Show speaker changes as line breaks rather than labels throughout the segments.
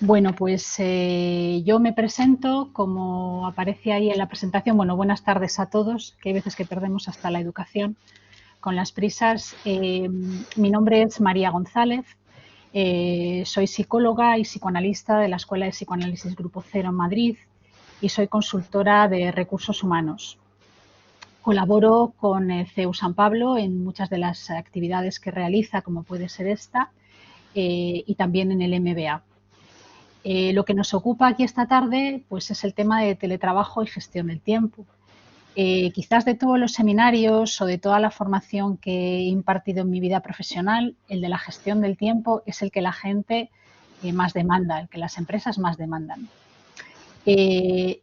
Bueno, pues yo me presento, como aparece ahí en la presentación. Bueno, buenas tardes a todos, que hay veces que perdemos hasta la educación con las prisas. Mi nombre es María González, soy psicóloga y psicoanalista de la Escuela de Psicoanálisis Grupo Cero en Madrid y soy consultora de recursos humanos. Colaboro con CEU San Pablo en muchas de las actividades que realiza, como puede ser esta, y también en el MBA. Lo que nos ocupa aquí esta tarde pues es el tema de teletrabajo y gestión del tiempo. Quizás de todos los seminarios o de toda la formación que he impartido en mi vida profesional, el de la gestión del tiempo es el que la gente más demanda, el que las empresas más demandan.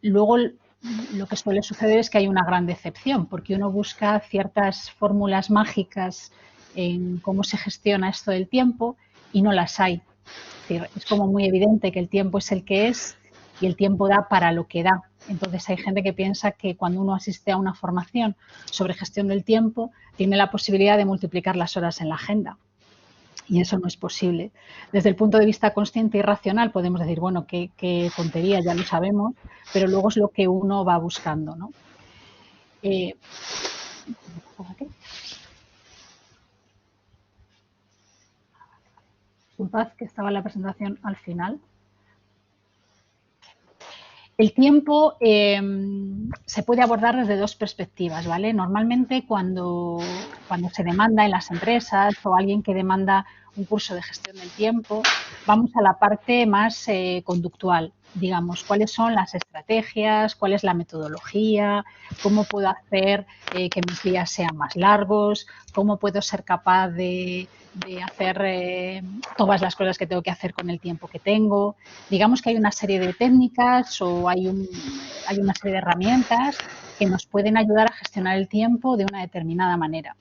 Luego, lo que suele suceder es que hay una gran decepción, porque uno busca ciertas fórmulas mágicas en cómo se gestiona esto del tiempo y no las hay. Es decir, es como muy evidente que el tiempo es el que es y el tiempo da para lo que da. Entonces hay gente que piensa que cuando uno asiste a una formación sobre gestión del tiempo, tiene la posibilidad de multiplicar las horas en la agenda. Y eso no es posible. Desde el punto de vista consciente y racional podemos decir, bueno, qué tontería, ya lo sabemos, pero luego es lo que uno va buscando, ¿no? Eh, Disculpad que estaba la presentación al final. El tiempo se puede abordar desde dos perspectivas, ¿vale? Normalmente cuando se demanda en las empresas o alguien que demanda un curso de gestión del tiempo, vamos a la parte más conductual, digamos, cuáles son las estrategias, cuál es la metodología, cómo puedo hacer que mis días sean más largos, cómo puedo ser capaz de hacer todas las cosas que tengo que hacer con el tiempo que tengo. Digamos que hay una serie de técnicas o hay una serie de herramientas que nos pueden ayudar a gestionar el tiempo de una determinada manera.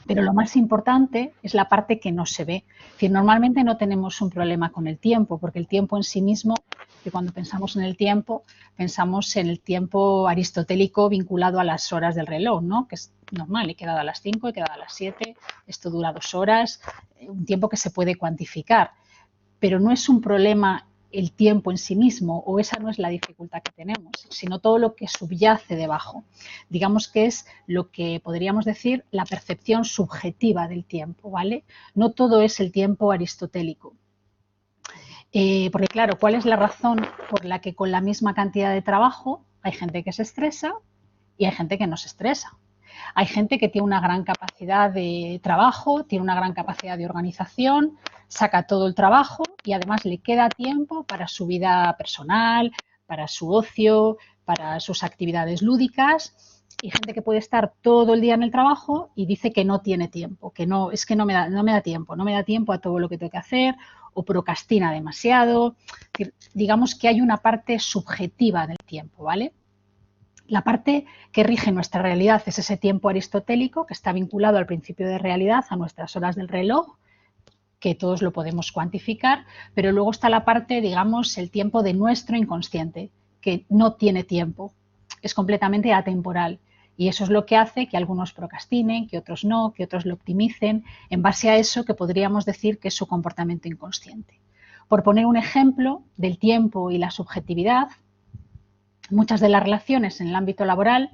Pero lo más importante es la parte que no se ve. Es decir, normalmente no tenemos un problema con el tiempo, porque el tiempo en sí mismo, que cuando pensamos en el tiempo, pensamos en el tiempo aristotélico vinculado a las horas del reloj, ¿no? Que es normal, he quedado a las 5, he quedado a las 7, esto dura 2 horas, un tiempo que se puede cuantificar, pero no es un problema el tiempo en sí mismo, o esa no es la dificultad que tenemos, sino todo lo que subyace debajo. Digamos que es lo que podríamos decir la percepción subjetiva del tiempo, ¿vale? No todo es el tiempo aristotélico. Porque claro, ¿cuál es la razón por la que con la misma cantidad de trabajo hay gente que se estresa y hay gente que no se estresa? Hay gente que tiene una gran capacidad de trabajo, tiene una gran capacidad de organización, saca todo el trabajo y además le queda tiempo para su vida personal, para su ocio, para sus actividades lúdicas. Y gente que puede estar todo el día en el trabajo y dice que no tiene tiempo, que no, es que no me da tiempo, no me da tiempo a todo lo que tengo que hacer o procrastina demasiado. Digamos que hay una parte subjetiva del tiempo, ¿vale? La parte que rige nuestra realidad es ese tiempo aristotélico que está vinculado al principio de realidad, a nuestras horas del reloj, que todos lo podemos cuantificar, pero luego está la parte, digamos, el tiempo de nuestro inconsciente, que no tiene tiempo, es completamente atemporal. Y eso es lo que hace que algunos procrastinen, que otros no, que otros lo optimicen, en base a eso que podríamos decir que es su comportamiento inconsciente. Por poner un ejemplo del tiempo y la subjetividad, muchas de las relaciones en el ámbito laboral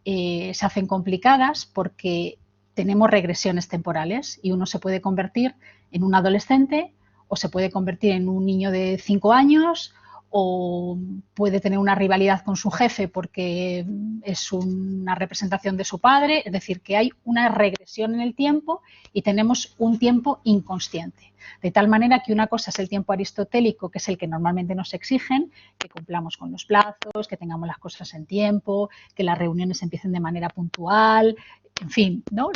se hacen complicadas porque tenemos regresiones temporales y uno se puede convertir en un adolescente o se puede convertir en un niño de 5 años o puede tener una rivalidad con su jefe porque es una representación de su padre, es decir, que hay una regresión en el tiempo y tenemos un tiempo inconsciente. De tal manera que una cosa es el tiempo aristotélico, que es el que normalmente nos exigen, que cumplamos con los plazos, que tengamos las cosas en tiempo, que las reuniones empiecen de manera puntual, en fin, ¿no?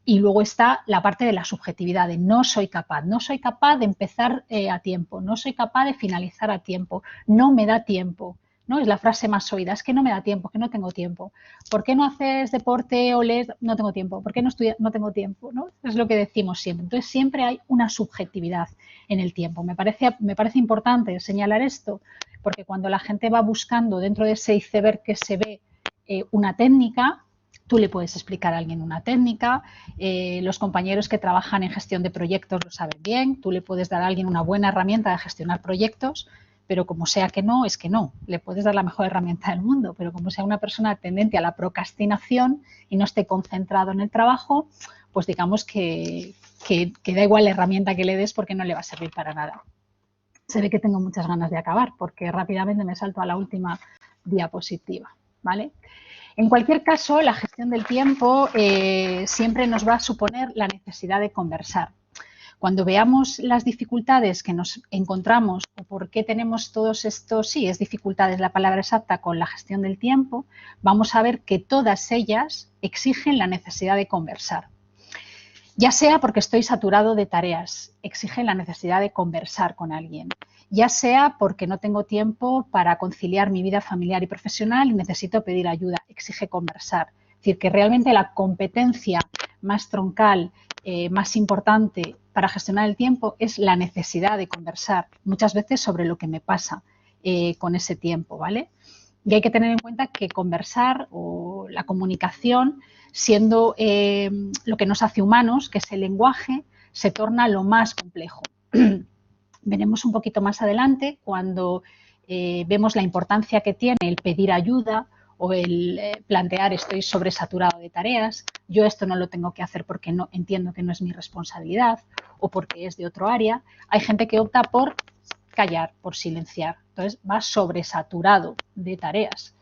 Y luego está la parte de la subjetividad, de no soy capaz de empezar a tiempo, no soy capaz de finalizar a tiempo, no me da tiempo, ¿no? Es la frase más oída, es que no me da tiempo, que no tengo tiempo. ¿Por qué no haces deporte o lees? No tengo tiempo. ¿Por qué no estudias? No tengo tiempo, ¿no? Es lo que decimos siempre. Entonces siempre hay una subjetividad en el tiempo. Me parece importante señalar esto, porque cuando la gente va buscando dentro de ese iceberg que se ve una técnica, Tú le puedes explicar a alguien una técnica, los compañeros que trabajan en gestión de proyectos lo saben bien, tú le puedes dar a alguien una buena herramienta de gestionar proyectos, pero como sea que no, es que no. Le puedes dar la mejor herramienta del mundo, pero como sea una persona tendente a la procrastinación y no esté concentrado en el trabajo, pues digamos que da igual la herramienta que le des porque no le va a servir para nada. Se ve que tengo muchas ganas de acabar porque rápidamente me salto a la última diapositiva, ¿vale? En cualquier caso, la gestión del tiempo siempre nos va a suponer la necesidad de conversar. Cuando veamos las dificultades que nos encontramos o por qué tenemos todos estos, sí, es dificultades la palabra exacta, con la gestión del tiempo, vamos a ver que todas ellas exigen la necesidad de conversar. Ya sea porque estoy saturado de tareas, exige la necesidad de conversar con alguien. Ya sea porque no tengo tiempo para conciliar mi vida familiar y profesional y necesito pedir ayuda, exige conversar. Es decir, que realmente la competencia más troncal, más importante para gestionar el tiempo es la necesidad de conversar, muchas veces sobre lo que me pasa con ese tiempo, ¿vale? Y hay que tener en cuenta que conversar o la comunicación, siendo lo que nos hace humanos, que es el lenguaje, se torna lo más complejo. Veremos un poquito más adelante cuando vemos la importancia que tiene el pedir ayuda o el plantear estoy sobresaturado de tareas, yo esto no lo tengo que hacer porque no entiendo que no es mi responsabilidad o porque es de otro área. Hay gente que opta por callar, por silenciar. Entonces va sobresaturado de tareas.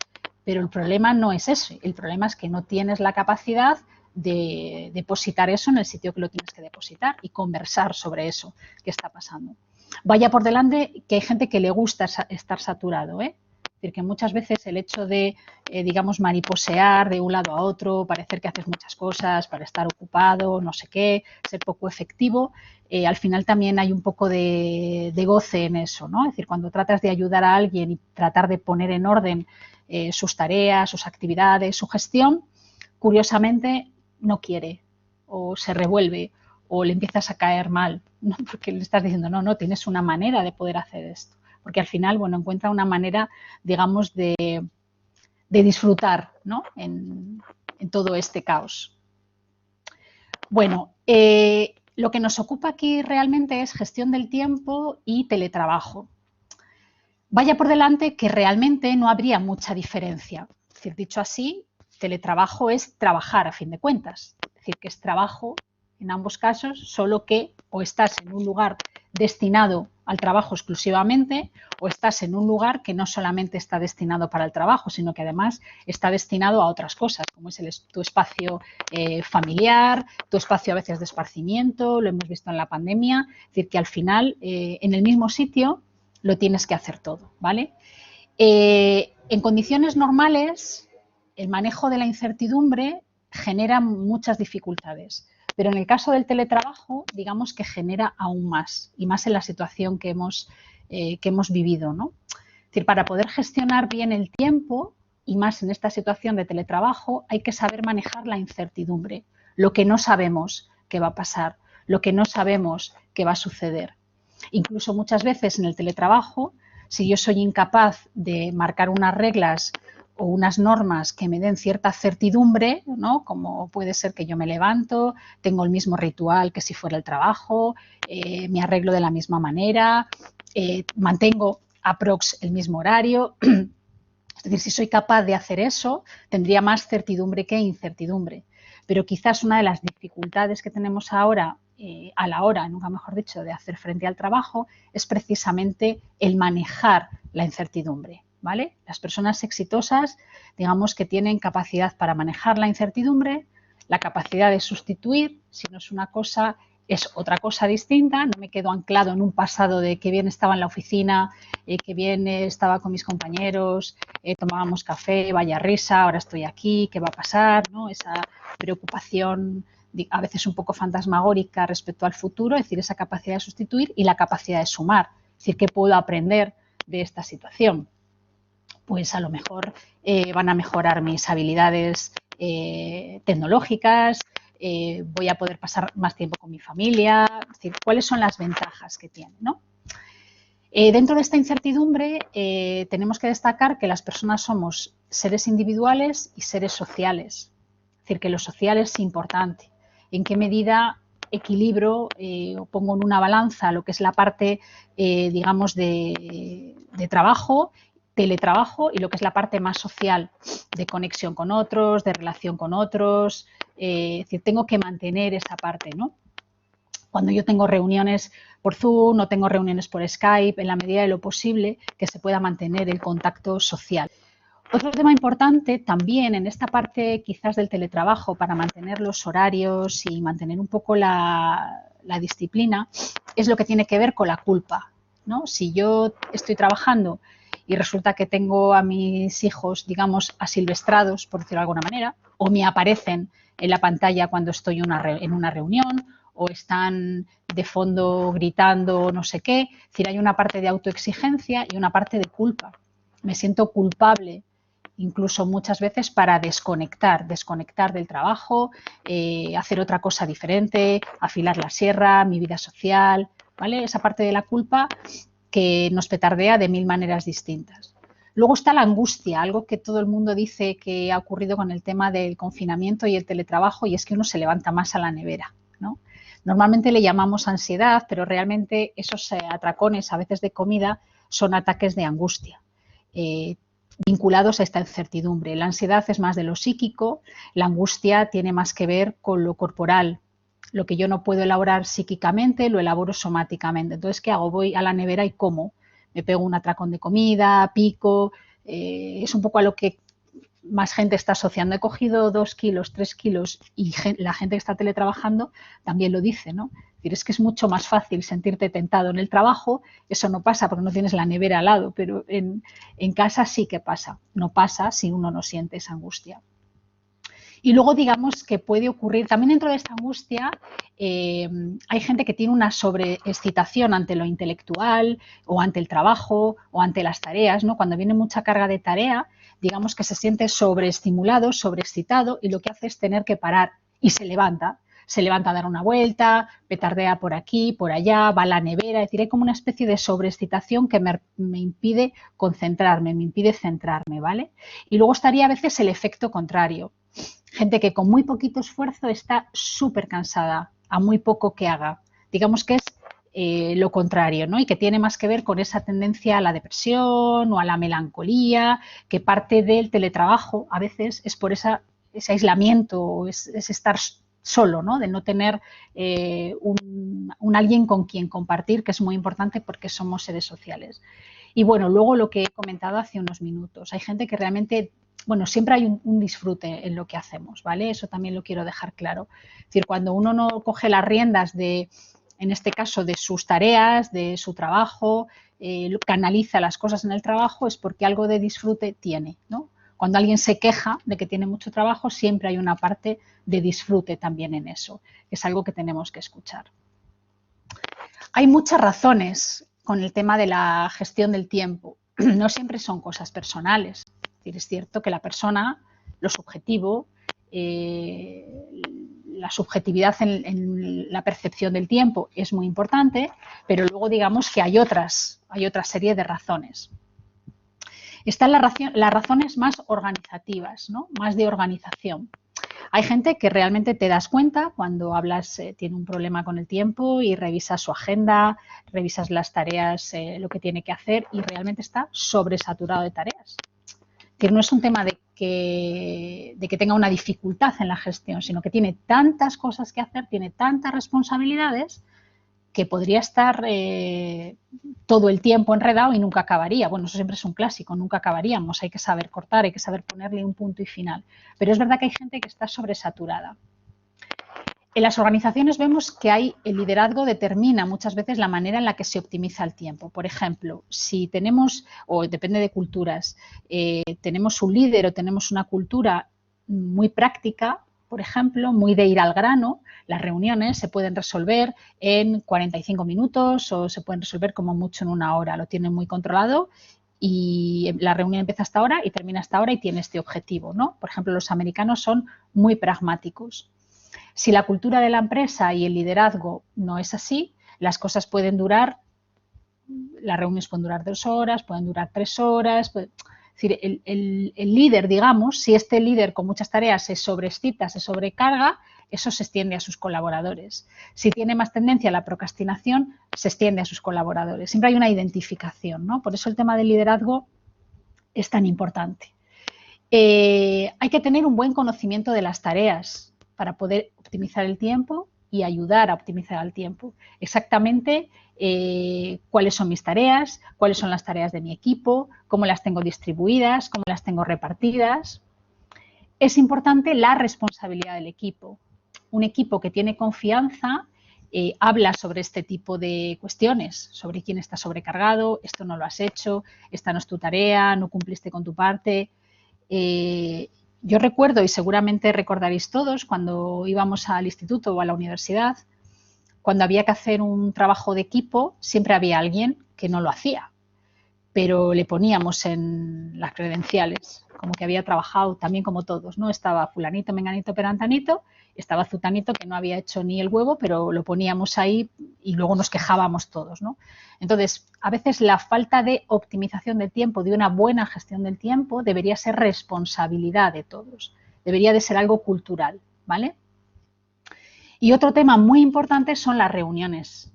Pero el problema no es ese, el problema es que no tienes la capacidad de depositar eso en el sitio que lo tienes que depositar y conversar sobre eso que está pasando. Vaya por delante que hay gente que le gusta estar saturado, ¿eh? Es decir, que muchas veces el hecho de, digamos, mariposear de un lado a otro, parecer que haces muchas cosas para estar ocupado, no sé qué, ser poco efectivo, al final también hay un poco de goce en eso, ¿no? Es decir, cuando tratas de ayudar a alguien y tratar de poner en orden sus tareas, sus actividades, su gestión, curiosamente no quiere o se revuelve o le empiezas a caer mal, ¿no? Porque le estás diciendo, no, no, tienes una manera de poder hacer esto. Porque al final, bueno, encuentra una manera, digamos, de disfrutar, ¿no? en todo este caos. Bueno, lo que nos ocupa aquí realmente es gestión del tiempo y teletrabajo. Vaya por delante que realmente no habría mucha diferencia. Es decir, dicho así, teletrabajo es trabajar a fin de cuentas. Es decir, que es trabajo en ambos casos, solo que o estás en un lugar destinado al trabajo exclusivamente o estás en un lugar que no solamente está destinado para el trabajo, sino que además está destinado a otras cosas, como es tu espacio familiar, tu espacio a veces de esparcimiento, lo hemos visto en la pandemia. Es decir, que al final en el mismo sitio lo tienes que hacer todo, ¿vale? En condiciones normales, el manejo de la incertidumbre genera muchas dificultades, pero en el caso del teletrabajo, digamos que genera aún más, y más en la situación que hemos vivido, ¿no? Es decir, para poder gestionar bien el tiempo, y más en esta situación de teletrabajo, hay que saber manejar la incertidumbre, lo que no sabemos que va a pasar, lo que no sabemos que va a suceder. Incluso muchas veces en el teletrabajo, si yo soy incapaz de marcar unas reglas o unas normas que me den cierta certidumbre, ¿no? Como puede ser que yo me levanto, tengo el mismo ritual que si fuera el trabajo, me arreglo de la misma manera, mantengo aprox el mismo horario. Es decir, si soy capaz de hacer eso, tendría más certidumbre que incertidumbre. Pero quizás una de las dificultades que tenemos ahora a la hora, nunca mejor dicho, de hacer frente al trabajo, es precisamente el manejar la incertidumbre, ¿vale? Las personas exitosas, digamos que tienen capacidad para manejar la incertidumbre, la capacidad de sustituir, si no es una cosa, es otra cosa distinta, no me quedo anclado en un pasado de que bien estaba en la oficina, que bien estaba con mis compañeros, tomábamos café, vaya risa, ahora estoy aquí, ¿qué va a pasar? ¿No? Esa preocupación a veces un poco fantasmagórica respecto al futuro, es decir, esa capacidad de sustituir y la capacidad de sumar, es decir, ¿qué puedo aprender de esta situación? Pues a lo mejor van a mejorar mis habilidades tecnológicas, voy a poder pasar más tiempo con mi familia, es decir, ¿cuáles son las ventajas que tiene, ¿no? Dentro de esta incertidumbre tenemos que destacar que las personas somos seres individuales y seres sociales. decir, que lo social es importante. ¿En qué medida equilibro o pongo en una balanza lo que es la parte, digamos, de trabajo, teletrabajo, y lo que es la parte más social, de conexión con otros, de relación con otros? Es decir, tengo que mantener esa parte, ¿no? Cuando yo tengo reuniones por Zoom o tengo reuniones por Skype, en la medida de lo posible, que se pueda mantener el contacto social. Otro tema importante también en esta parte quizás del teletrabajo, para mantener los horarios y mantener un poco la disciplina, es lo que tiene que ver con la culpa, ¿no? Si yo estoy trabajando y resulta que tengo a mis hijos, digamos, asilvestrados, por decirlo de alguna manera, o me aparecen en la pantalla cuando estoy en una reunión, o están de fondo gritando no sé qué, es decir, hay una parte de autoexigencia y una parte de culpa. Me siento culpable incluso muchas veces para desconectar del trabajo, hacer otra cosa diferente, afilar la sierra, mi vida social, ¿vale? Esa parte de la culpa que nos petardea de mil maneras distintas. Luego está la angustia, algo que todo el mundo dice que ha ocurrido con el tema del confinamiento y el teletrabajo, y es que uno se levanta más a la nevera, ¿no? Normalmente le llamamos ansiedad, pero realmente esos atracones a veces de comida son ataques de angustia. Vinculados a esta incertidumbre. La ansiedad es más de lo psíquico, la angustia tiene más que ver con lo corporal. Lo que yo no puedo elaborar psíquicamente, lo elaboro somáticamente. Entonces, ¿qué hago? Voy a la nevera y como. Me pego un atracón de comida, pico. Es un poco a lo que más gente está asociando. He cogido 2 kilos, 3 kilos, y la gente que está teletrabajando también lo dice, ¿no? Es decir, es que es mucho más fácil sentirte tentado en el trabajo. Eso no pasa porque no tienes la nevera al lado, pero en casa sí que pasa. No pasa si uno no siente esa angustia. Y luego, digamos, que puede ocurrir, también dentro de esta angustia, hay gente que tiene una sobreexcitación ante lo intelectual o ante el trabajo o ante las tareas, ¿no? Cuando viene mucha carga de tarea, digamos que se siente sobreestimulado, sobreexcitado, y lo que hace es tener que parar y se levanta a dar una vuelta, petardea por aquí, por allá, va a la nevera, es decir, hay como una especie de sobreexcitación que me impide concentrarme, me impide centrarme, ¿vale? Y luego estaría a veces el efecto contrario. Gente que con muy poquito esfuerzo está súper cansada, a muy poco que haga. Digamos que es lo contrario, ¿no? Y que tiene más que ver con esa tendencia a la depresión o a la melancolía, que parte del teletrabajo a veces es por ese aislamiento, es estar solo, ¿no? De no tener un alguien con quien compartir, que es muy importante porque somos seres sociales. Y bueno, luego lo que he comentado hace unos minutos, hay gente que realmente, bueno, siempre hay un disfrute en lo que hacemos, ¿vale? Eso también lo quiero dejar claro. Es decir, cuando uno no coge las riendas de, en este caso, de sus tareas, de su trabajo, canaliza las cosas en el trabajo, es porque algo de disfrute tiene, ¿no? Cuando alguien se queja de que tiene mucho trabajo, siempre hay una parte de disfrute también en eso. Es algo que tenemos que escuchar. Hay muchas razones con el tema de la gestión del tiempo. No siempre son cosas personales. Es cierto que la persona, lo subjetivo, la subjetividad en la percepción del tiempo es muy importante, pero luego digamos que hay otra serie de razones. Están las razones más organizativas, ¿no? Más de organización. Hay gente que realmente te das cuenta cuando hablas, tiene un problema con el tiempo y revisas su agenda, revisas las tareas, lo que tiene que hacer, y realmente está sobresaturado de tareas. Es decir, no es un tema de que tenga una dificultad en la gestión, sino que tiene tantas cosas que hacer, tiene tantas responsabilidades, que podría estar todo el tiempo enredado y nunca acabaría. Bueno, eso siempre es un clásico, nunca acabaríamos, hay que saber cortar, hay que saber ponerle un punto y final. Pero es verdad que hay gente que está sobresaturada. En las organizaciones vemos que el liderazgo determina muchas veces la manera en la que se optimiza el tiempo. Por ejemplo, si tenemos, o depende de culturas, tenemos un líder o tenemos una cultura muy práctica, por ejemplo, muy de ir al grano, las reuniones se pueden resolver en 45 minutos o se pueden resolver como mucho en 1 hora. Lo tienen muy controlado y la reunión empieza hasta ahora y termina hasta ahora y tiene este objetivo, ¿no? Por ejemplo, los americanos son muy pragmáticos. Si la cultura de la empresa y el liderazgo no es así, las cosas pueden durar, las reuniones pueden durar 2 horas, pueden durar 3 horas, es Es decir, el líder, digamos, si este líder con muchas tareas se sobreexcita, se sobrecarga, eso se extiende a sus colaboradores. Si tiene más tendencia a la procrastinación, se extiende a sus colaboradores. Siempre hay una identificación, ¿no? Por eso el tema del liderazgo es tan importante. Hay que tener un buen conocimiento de las tareas para poder optimizar el tiempo y ayudar a optimizar el tiempo. Exactamente cuáles son mis tareas, cuáles son las tareas de mi equipo, cómo las tengo distribuidas, cómo las tengo repartidas. Es importante la responsabilidad del equipo. Un equipo que tiene confianza habla sobre este tipo de cuestiones, sobre quién está sobrecargado, esto no lo has hecho, esta no es tu tarea, no cumpliste con tu parte. Yo recuerdo, y seguramente recordaréis todos, cuando íbamos al instituto o a la universidad, cuando había que hacer un trabajo de equipo, siempre había alguien que no lo hacía, pero le poníamos en las credenciales como que había trabajado también como todos, ¿no? Estaba fulanito, menganito, perantanito, estaba zutanito que no había hecho ni el huevo, pero lo poníamos ahí y luego nos quejábamos todos, ¿no? Entonces, a veces la falta de optimización del tiempo, de una buena gestión del tiempo, debería ser responsabilidad de todos, debería de ser algo cultural, ¿vale? Y otro tema muy importante son las reuniones,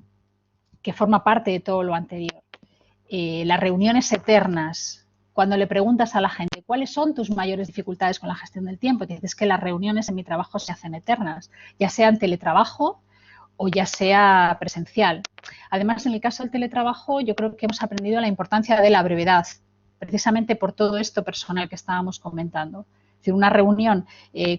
que forma parte de todo lo anterior. Las reuniones eternas, cuando le preguntas a la gente cuáles son tus mayores dificultades con la gestión del tiempo, te dices que las reuniones en mi trabajo se hacen eternas, ya sea en teletrabajo o ya sea presencial. Además, en el caso del teletrabajo, yo creo que hemos aprendido la importancia de la brevedad, precisamente por todo esto personal que estábamos comentando. Es decir, una reunión,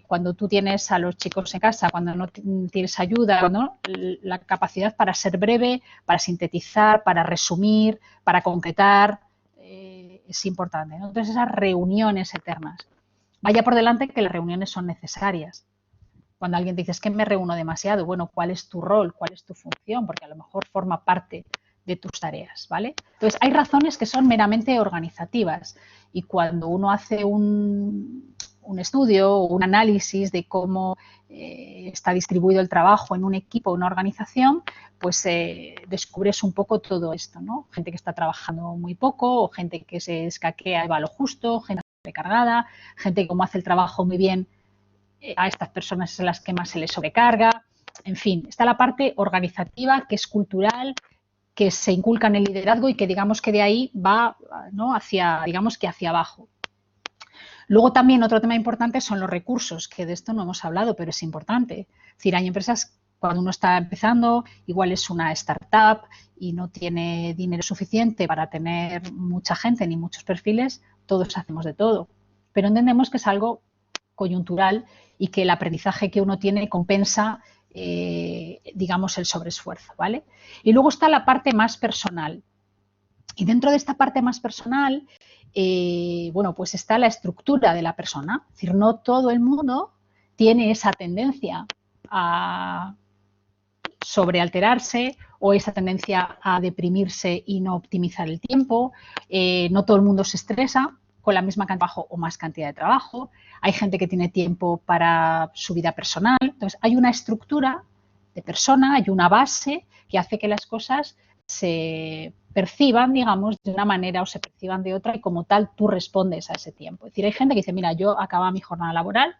cuando tú tienes a los chicos en casa, cuando no tienes ayuda, ¿no? La capacidad para ser breve, para sintetizar, para resumir, para concretar, es importante, ¿no? Entonces, esas reuniones eternas. Vaya por delante que las reuniones son necesarias. Cuando alguien te dice, es que me reúno demasiado, bueno, ¿cuál es tu rol? ¿Cuál es tu función? Porque a lo mejor forma parte de tus tareas, ¿vale? Entonces, hay razones que son meramente organizativas y cuando uno hace un estudio o un análisis de cómo está distribuido el trabajo en un equipo, una organización, pues descubres un poco todo esto, ¿no? Gente que está trabajando muy poco o gente que se escaquea y va a lo justo, gente recargada, gente que como hace el trabajo muy bien, a estas personas es a las que más se les sobrecarga. En fin, está la parte organizativa que es cultural, que se inculca en el liderazgo y que digamos que de ahí va, ¿no? hacia, digamos que hacia abajo. Luego también otro tema importante son los recursos, que de esto no hemos hablado, pero es importante. Es decir, hay empresas, cuando uno está empezando, igual es una startup y no tiene dinero suficiente para tener mucha gente ni muchos perfiles, todos hacemos de todo. Pero entendemos que es algo coyuntural y que el aprendizaje que uno tiene compensa, digamos, el sobreesfuerzo, ¿vale? Y luego está la parte más personal. Y dentro de esta parte más personal, bueno, pues está la estructura de la persona. Es decir, no todo el mundo tiene esa tendencia a sobrealterarse o esa tendencia a deprimirse y no optimizar el tiempo. No todo el mundo se estresa con la misma cantidad de trabajo o más cantidad de trabajo. Hay gente que tiene tiempo para su vida personal. Entonces, hay una estructura de persona, hay una base que hace que las cosas se perciban, digamos, de una manera o se perciban de otra y como tal tú respondes a ese tiempo. Es decir, hay gente que dice, mira, yo acabo mi jornada laboral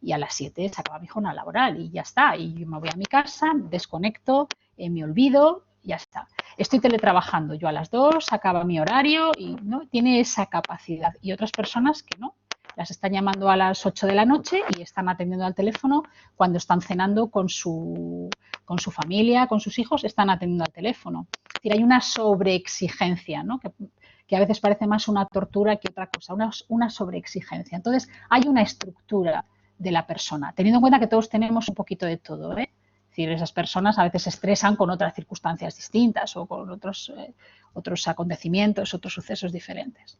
y a las 7 se acaba mi jornada laboral y ya está. Y yo me voy a mi casa, desconecto, me olvido, ya está. Estoy teletrabajando, yo a las 2 acaba mi horario y no tiene esa capacidad. Y otras personas que no, las están llamando a las 8 de la noche y están atendiendo al teléfono cuando están cenando con su familia, con sus hijos, están atendiendo al teléfono. Es decir, hay una sobreexigencia, ¿no? que a veces parece más una tortura que otra cosa, una sobreexigencia. Entonces, hay una estructura de la persona, teniendo en cuenta que todos tenemos un poquito de todo, ¿eh? Es decir, esas personas a veces se estresan con otras circunstancias distintas o con otros acontecimientos, otros sucesos diferentes.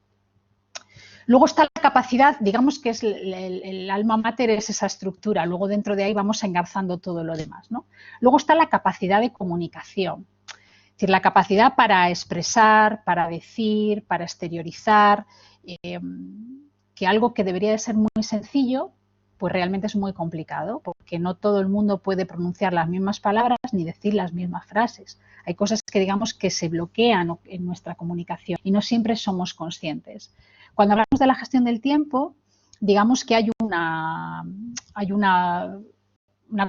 Luego está la capacidad, digamos que es el alma mater, es esa estructura, luego dentro de ahí vamos engarzando todo lo demás, ¿no? Luego está la capacidad de comunicación, es decir, la capacidad para expresar, para decir, para exteriorizar, que algo que debería de ser muy sencillo, pues realmente es muy complicado, porque no todo el mundo puede pronunciar las mismas palabras ni decir las mismas frases. Hay cosas que digamos que se bloquean en nuestra comunicación y no siempre somos conscientes. Cuando hablamos de la gestión del tiempo, digamos que hay una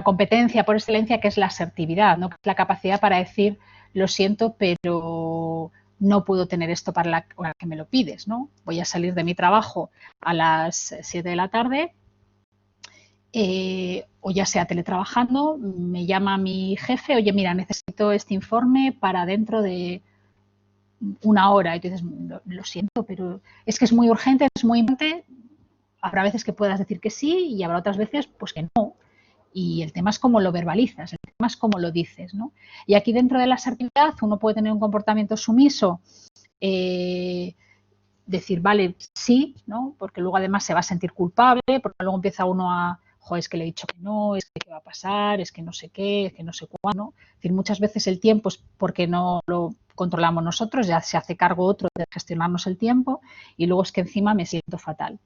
competencia por excelencia que es la asertividad, ¿no? Que es la capacidad para decir, lo siento, pero no puedo tener esto para la hora que me lo pides, ¿no? Voy a salir de mi trabajo a las 7 de la tarde, o ya sea teletrabajando, me llama mi jefe, oye, mira, necesito este informe para dentro de una hora. Y tú dices, lo siento, pero es que es muy urgente, es muy importante. Habrá veces que puedas decir que sí y habrá otras veces pues que no. Y el tema es cómo lo verbalizas, el tema es cómo lo dices, ¿no? Y aquí dentro de la asertividad uno puede tener un comportamiento sumiso, decir, vale, sí, ¿no? Porque luego además se va a sentir culpable, porque luego empieza uno a, joder, es que le he dicho que no, es que qué va a pasar, es que no sé qué, es que no sé cuándo, ¿no? Es decir, muchas veces el tiempo es porque no lo controlamos nosotros, ya se hace cargo otro de gestionarnos el tiempo y luego es que encima me siento fatal.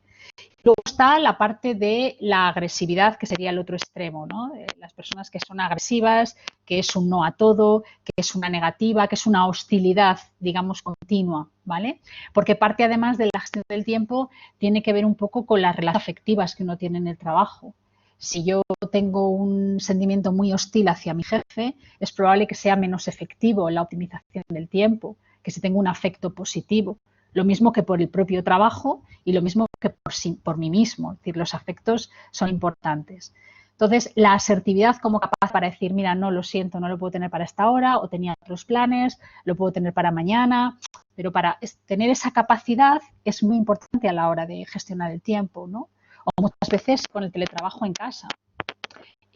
Luego está la parte de la agresividad, que sería el otro extremo, ¿no? Las personas que son agresivas, que es un no a todo, que es una negativa, que es una hostilidad, digamos, continua, ¿vale? Porque parte además de la gestión del tiempo tiene que ver un poco con las relaciones afectivas que uno tiene en el trabajo. Si yo tengo un sentimiento muy hostil hacia mi jefe, es probable que sea menos efectivo en la optimización del tiempo que si tengo un afecto positivo. Lo mismo que por el propio trabajo y lo mismo que por mí mismo. Es decir, los afectos son importantes. Entonces, la asertividad como capaz para decir, mira, no, lo siento, no lo puedo tener para esta hora, o tenía otros planes, lo puedo tener para mañana, pero para tener esa capacidad es muy importante a la hora de gestionar el tiempo, ¿no? O muchas veces con el teletrabajo en casa.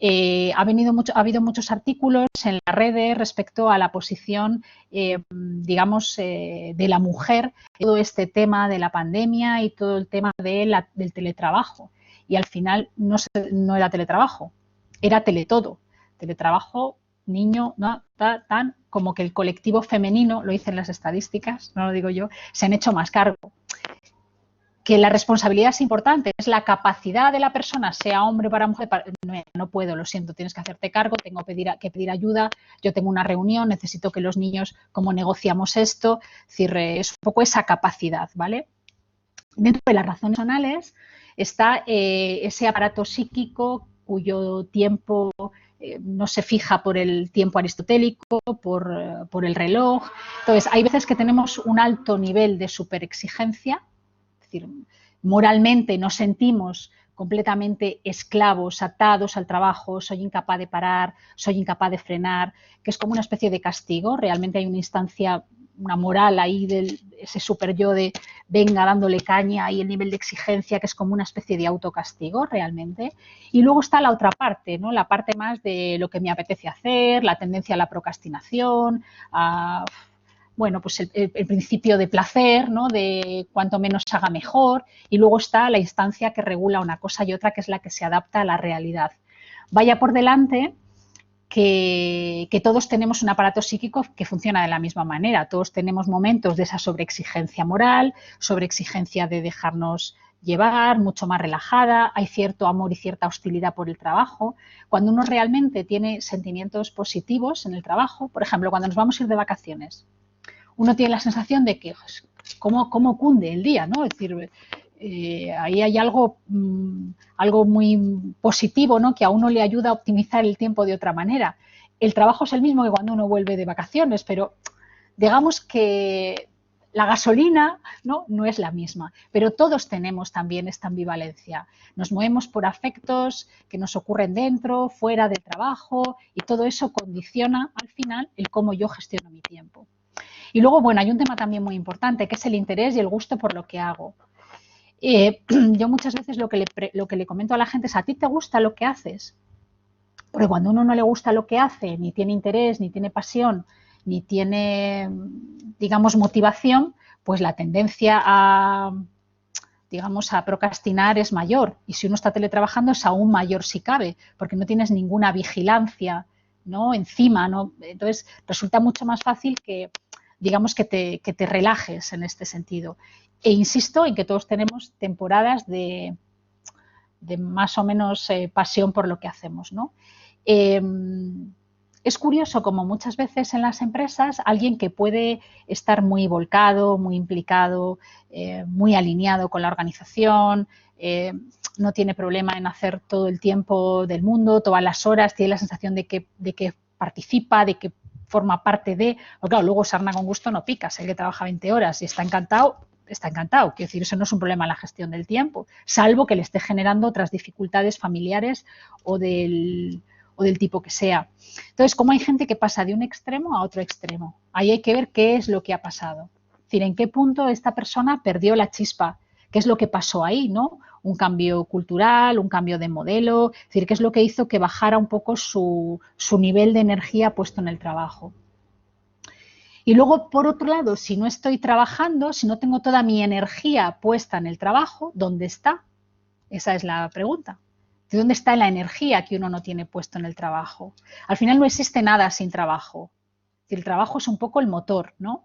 Ha habido muchos artículos en las redes respecto a la posición, digamos, de la mujer, todo este tema de la pandemia y todo el tema del teletrabajo. Y al final no era teletrabajo, era teletodo. Teletrabajo, niño, ¿no? Tan como que el colectivo femenino, lo dicen las estadísticas, no lo digo yo, se han hecho más cargo. Que la responsabilidad es importante, es la capacidad de la persona, sea hombre o para mujer, no puedo, lo siento, tienes que hacerte cargo, tengo que pedir ayuda, yo tengo una reunión, necesito que los niños, ¿cómo negociamos esto? Es decir, es un poco esa capacidad, ¿vale? Dentro de las razones personales está ese aparato psíquico cuyo tiempo no se fija por el tiempo aristotélico, por el reloj. Entonces, hay veces que tenemos un alto nivel de superexigencia, es decir, moralmente nos sentimos completamente esclavos, atados al trabajo, soy incapaz de parar, soy incapaz de frenar, que es como una especie de castigo. Realmente hay una instancia, una moral ahí de ese super yo de venga dándole caña y el nivel de exigencia que es como una especie de autocastigo realmente. Y luego está la otra parte, ¿no? La parte más de lo que me apetece hacer, la tendencia a la procrastinación, a bueno, pues el principio de placer, ¿no? De cuanto menos se haga mejor, y luego está la instancia que regula una cosa y otra, que es la que se adapta a la realidad. Vaya por delante que todos tenemos un aparato psíquico que funciona de la misma manera, todos tenemos momentos de esa sobreexigencia moral, sobreexigencia de dejarnos llevar, mucho más relajada, hay cierto amor y cierta hostilidad por el trabajo. Cuando uno realmente tiene sentimientos positivos en el trabajo, por ejemplo, cuando nos vamos a ir de vacaciones, uno tiene la sensación de que cómo cunde el día, ¿no? Es decir, ahí hay algo muy positivo, ¿no? Que a uno le ayuda a optimizar el tiempo de otra manera. El trabajo es el mismo que cuando uno vuelve de vacaciones, pero digamos que la gasolina no es la misma, pero todos tenemos también esta ambivalencia. Nos movemos por afectos que nos ocurren dentro, fuera del trabajo, y todo eso condiciona al final el cómo yo gestiono mi tiempo. Y luego, bueno, hay un tema también muy importante, que es el interés y el gusto por lo que hago. Yo muchas veces lo que le comento a la gente es, ¿a ti te gusta lo que haces? Porque cuando a uno no le gusta lo que hace, ni tiene interés, ni tiene pasión, ni tiene, digamos, motivación, pues la tendencia digamos, a procrastinar es mayor. Y si uno está teletrabajando es aún mayor si cabe, porque no tienes ninguna vigilancia, ¿no? Encima, ¿no? Entonces resulta mucho más fácil que, digamos, que te relajes en este sentido. E insisto en que todos tenemos temporadas de más o menos pasión por lo que hacemos, ¿no? es curioso como muchas veces en las empresas alguien que puede estar muy volcado, muy implicado, muy alineado con la organización, no tiene problema en hacer todo el tiempo del mundo, todas las horas, tiene la sensación de que participa, de que forma parte de... Pero claro, luego sarna con gusto no pica, el que trabaja 20 horas y está encantado, está encantado. Quiero decir, eso no es un problema en la gestión del tiempo, salvo que le esté generando otras dificultades familiares o del tipo que sea. Entonces, como hay gente que pasa de un extremo a otro extremo, ahí hay que ver qué es lo que ha pasado. Es decir, en qué punto esta persona perdió la chispa, qué es lo que pasó ahí, ¿no? Un cambio cultural, un cambio de modelo, es decir, qué es lo que hizo que bajara un poco su nivel de energía puesto en el trabajo. Y luego, por otro lado, si no estoy trabajando, si no tengo toda mi energía puesta en el trabajo, ¿dónde está? Esa es la pregunta. ¿De dónde está la energía que uno no tiene puesto en el trabajo? Al final no existe nada sin trabajo. El trabajo es un poco el motor, ¿no?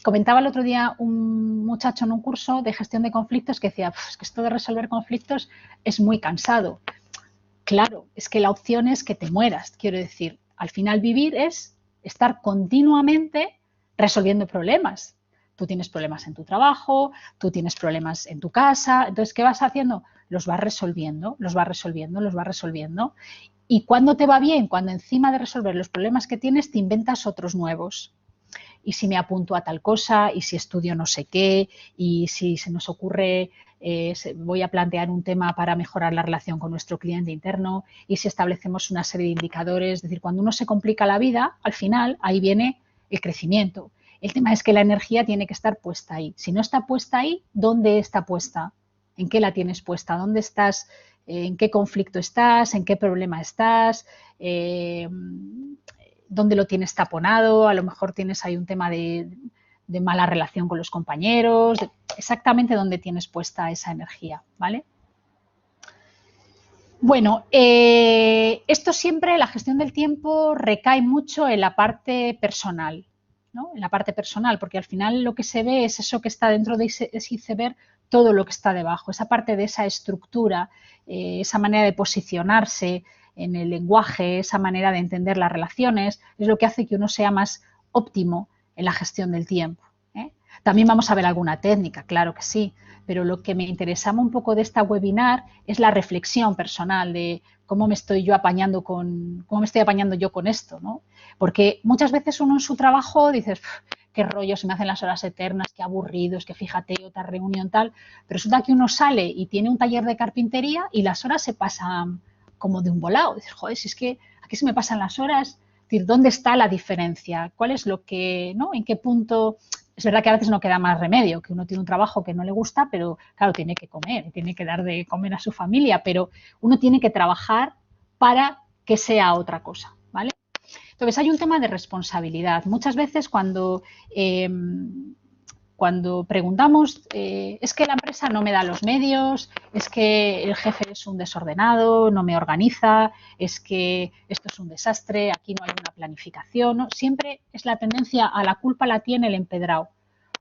Comentaba el otro día un muchacho en un curso de gestión de conflictos que decía, es que esto de resolver conflictos es muy cansado. Claro, es que la opción es que te mueras. Quiero decir, al final vivir es estar continuamente resolviendo problemas. Tú tienes problemas en tu trabajo, tú tienes problemas en tu casa. Entonces, ¿qué vas haciendo? Los vas resolviendo, los vas resolviendo, los vas resolviendo. Y cuando te va bien, cuando encima de resolver los problemas que tienes, te inventas otros nuevos. Y si me apunto a tal cosa, y si estudio no sé qué, y si se nos ocurre, voy a plantear un tema para mejorar la relación con nuestro cliente interno, y si establecemos una serie de indicadores. Es decir, cuando uno se complica la vida, al final ahí viene el crecimiento. El tema es que la energía tiene que estar puesta ahí. Si no está puesta ahí, ¿dónde está puesta? ¿En qué la tienes puesta? ¿Dónde estás? ¿En qué conflicto estás? ¿En qué problema estás? ¿Dónde lo tienes taponado? A lo mejor tienes ahí un tema de mala relación con los compañeros, exactamente dónde tienes puesta esa energía, ¿vale? Bueno, esto siempre, la gestión del tiempo recae mucho en la parte personal, ¿no? En la parte personal, porque al final lo que se ve es eso que está dentro de ese iceberg, todo lo que está debajo, esa parte de esa estructura, esa manera de posicionarse en el lenguaje, esa manera de entender las relaciones, es lo que hace que uno sea más óptimo en la gestión del tiempo, ¿eh? También vamos a ver alguna técnica, claro que sí, pero lo que me interesaba un poco de esta webinar es la reflexión personal de cómo me estoy yo apañando cómo me estoy apañando yo con esto, ¿no? Porque muchas veces uno en su trabajo dices, qué rollo, se me hacen las horas eternas, qué aburridos, que fíjate, otra reunión tal, pero resulta que uno sale y tiene un taller de carpintería y las horas se pasan como de un volado. Dices, joder, si es que aquí se me pasan las horas, es decir, ¿dónde está la diferencia? ¿Cuál es lo que, ¿no? ¿En qué punto? Es verdad que a veces no queda más remedio, que uno tiene un trabajo que no le gusta, pero claro, tiene que comer, tiene que dar de comer a su familia, pero uno tiene que trabajar para que sea otra cosa, ¿vale? Entonces hay un tema de responsabilidad. Muchas veces cuando preguntamos, es que la empresa no me da los medios, es que el jefe es un desordenado, no me organiza, es que esto es un desastre, aquí no hay una planificación, ¿no? Siempre es la tendencia a la culpa la tiene el empedrado.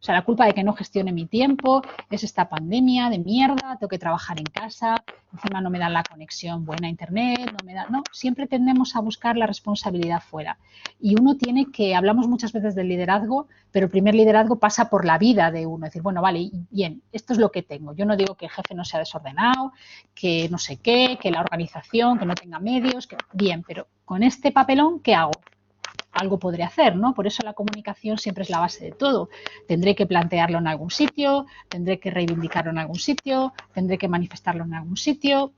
O sea, la culpa de que no gestione mi tiempo, es esta pandemia de mierda, tengo que trabajar en casa, encima no me dan la conexión buena a internet, no me dan, no, siempre tendemos a buscar la responsabilidad fuera. Y uno tiene que, hablamos muchas veces del liderazgo, pero el primer liderazgo pasa por la vida de uno, es decir, bueno, vale, bien, esto es lo que tengo. Yo no digo que el jefe no sea desordenado, que no sé qué, que la organización, que no tenga medios, que bien, pero con este papelón, ¿qué hago? Algo podré hacer, ¿no? Por eso la comunicación siempre es la base de todo. Tendré que plantearlo en algún sitio, tendré que reivindicarlo en algún sitio, tendré que manifestarlo en algún sitio,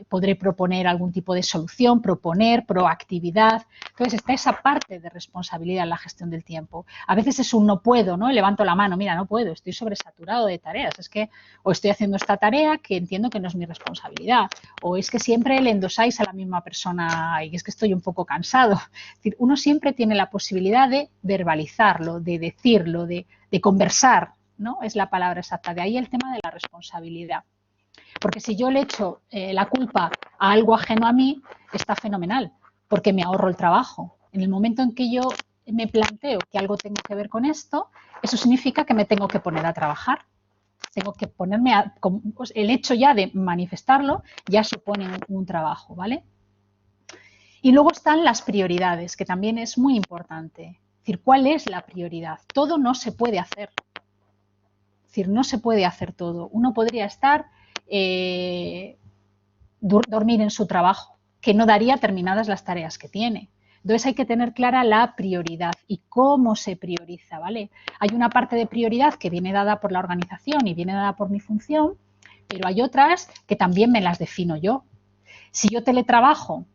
podré proponer algún tipo de solución, proponer proactividad. Entonces está esa parte de responsabilidad en la gestión del tiempo. A veces es un no puedo, ¿no? Levanto la mano, mira, no puedo, estoy sobresaturado de tareas. Es que o estoy haciendo esta tarea que entiendo que no es mi responsabilidad, o es que siempre le endosáis a la misma persona y es que estoy un poco cansado. Es decir, uno siempre tiene la posibilidad de verbalizarlo, de decirlo, de conversar, ¿no? Es la palabra exacta. De ahí el tema de la responsabilidad. Porque si yo le echo la culpa a algo ajeno a mí, está fenomenal, porque me ahorro el trabajo. En el momento en que yo me planteo que algo tengo que ver con esto, eso significa que me tengo que poner a trabajar. Tengo que ponerme a, pues el hecho ya de manifestarlo ya supone un trabajo, ¿vale? Y luego están las prioridades, que también es muy importante. Es decir, ¿cuál es la prioridad? Todo no se puede hacer. Es decir, no se puede hacer todo. Uno podría estar, dormir en su trabajo, que no daría terminadas las tareas que tiene. Entonces hay que tener clara la prioridad y cómo se prioriza, ¿vale? Hay una parte de prioridad que viene dada por la organización y viene dada por mi función, pero hay otras que también me las defino yo. Si yo teletrabajo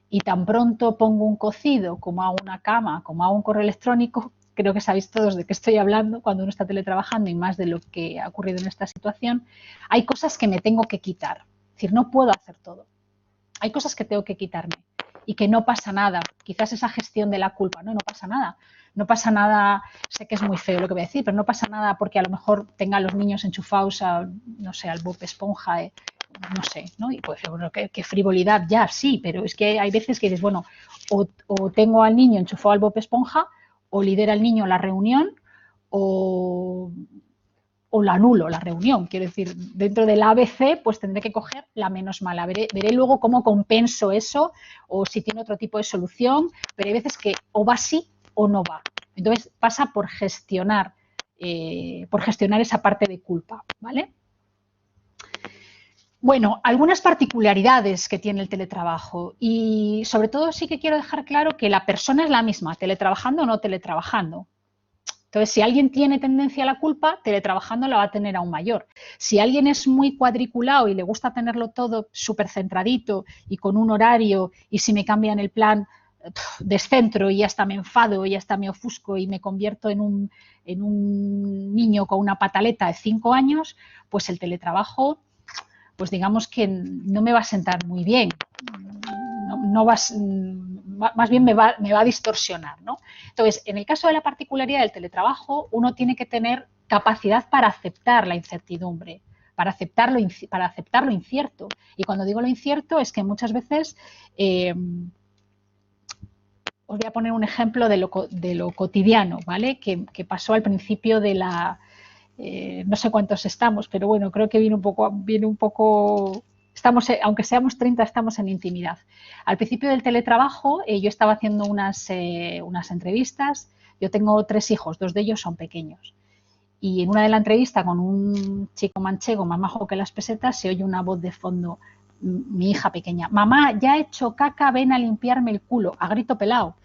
y tan pronto pongo un cocido, como hago una cama, como hago un correo electrónico, creo que sabéis todos de qué estoy hablando cuando uno está teletrabajando y más de lo que ha ocurrido en esta situación, hay cosas que me tengo que quitar. Es decir, no puedo hacer todo. Hay cosas que tengo que quitarme y que no pasa nada. Quizás esa gestión de la culpa, no pasa nada. No pasa nada, sé que es muy feo lo que voy a decir, pero no pasa nada porque a lo mejor tenga a los niños enchufados a, no sé, al Bob Esponja, no sé, ¿no? Y pues, bueno, qué frivolidad, ya, sí, pero es que hay veces que dices, bueno, o tengo al niño enchufado al Bob Esponja, o lidera el niño la reunión, o la anulo la reunión. Quiero decir, dentro del ABC, pues tendré que coger la menos mala. Veré luego cómo compenso eso o si tiene otro tipo de solución, pero hay veces que o va así o no va. Entonces pasa por gestionar esa parte de culpa, ¿vale? Bueno, algunas particularidades que tiene el teletrabajo y sobre todo sí que quiero dejar claro que la persona es la misma, teletrabajando o no teletrabajando. Entonces, si alguien tiene tendencia a la culpa, teletrabajando la va a tener aún mayor. Si alguien es muy cuadriculado y le gusta tenerlo todo súper centradito y con un horario, y si me cambian el plan, descentro y hasta me enfado y hasta me ofusco y me convierto en un niño con una pataleta de 5 años, pues el teletrabajo, pues digamos que no me va a sentar muy bien. No vas, más bien me va a distorsionar, ¿no? Entonces, en el caso de la particularidad del teletrabajo, uno tiene que tener capacidad para aceptar la incertidumbre, para aceptar lo incierto. Y cuando digo lo incierto es que muchas veces, os voy a poner un ejemplo de lo cotidiano, ¿vale? Que pasó al principio de la, no sé cuántos estamos, pero bueno, creo que viene un poco estamos, aunque seamos 30, estamos en intimidad. Al principio del teletrabajo, yo estaba haciendo unas entrevistas. Yo tengo 3 hijos, 2 de ellos son pequeños. Y en una de la entrevista con un chico manchego más majo que las pesetas, se oye una voz de fondo, mi hija pequeña: mamá, ya he hecho caca, ven a limpiarme el culo, a grito pelado.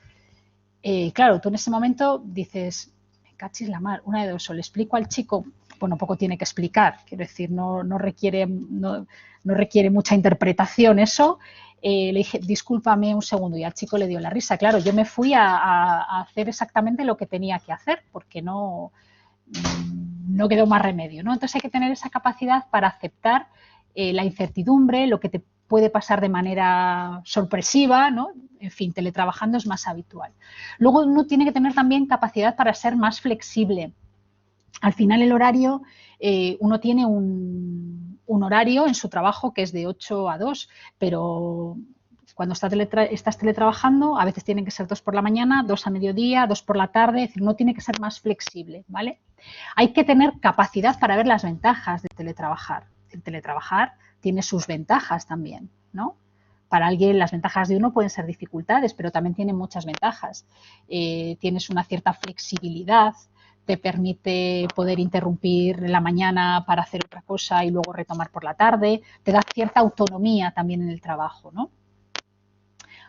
Claro, tú en ese momento dices, me cachis la mar, una de dos, o le explico al chico, bueno, poco tiene que explicar, quiero decir, no requiere mucha interpretación eso. Le dije, discúlpame un segundo, y al chico le dio la risa. Claro, yo me fui a hacer exactamente lo que tenía que hacer, porque no quedó más remedio, ¿no? Entonces hay que tener esa capacidad para aceptar la incertidumbre, lo que te puede pasar de manera sorpresiva, ¿no? En fin, teletrabajando es más habitual. Luego uno tiene que tener también capacidad para ser más flexible. Al final el horario, uno tiene un horario en su trabajo que es de 8 a 2, pero cuando estás teletrabajando, a veces tienen que ser 2 por la mañana, 2 a mediodía, 2 por la tarde, es decir, uno tiene que ser más flexible, ¿vale? Hay que tener capacidad para ver las ventajas de teletrabajar. El teletrabajar tiene sus ventajas también, ¿no? Para alguien las ventajas de uno pueden ser dificultades, pero también tiene muchas ventajas. Tienes una cierta flexibilidad, te permite poder interrumpir en la mañana para hacer otra cosa y luego retomar por la tarde, te da cierta autonomía también en el trabajo, ¿no?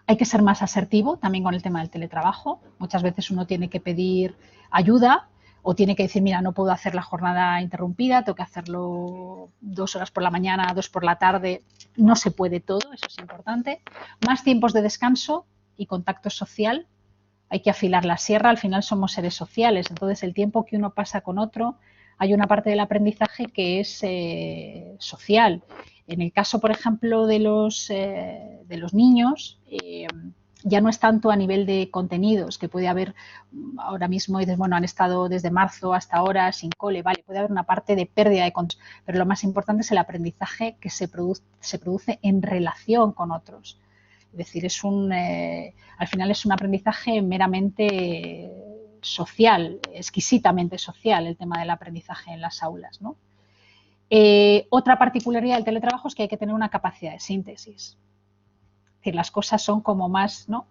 Hay que ser más asertivo también con el tema del teletrabajo. Muchas veces uno tiene que pedir ayuda o tiene que decir, mira, no puedo hacer la jornada interrumpida, tengo que hacerlo 2 horas por la mañana, 2 por la tarde. No se puede todo, eso es importante. Más tiempos de descanso y contacto social. Hay que afilar la sierra, al final somos seres sociales, entonces el tiempo que uno pasa con otro, hay una parte del aprendizaje que es social. En el caso, por ejemplo, de los niños, ya no es tanto a nivel de contenidos, que puede haber ahora mismo, dices, bueno, han estado desde marzo hasta ahora sin cole, vale, puede haber una parte de pérdida de contenidos, pero lo más importante es el aprendizaje que se produce en relación con otros. Es decir, al final es un aprendizaje meramente social, exquisitamente social, el tema del aprendizaje en las aulas, ¿no? Otra particularidad del teletrabajo es que hay que tener una capacidad de síntesis. decir, las cosas son como más, ¿no?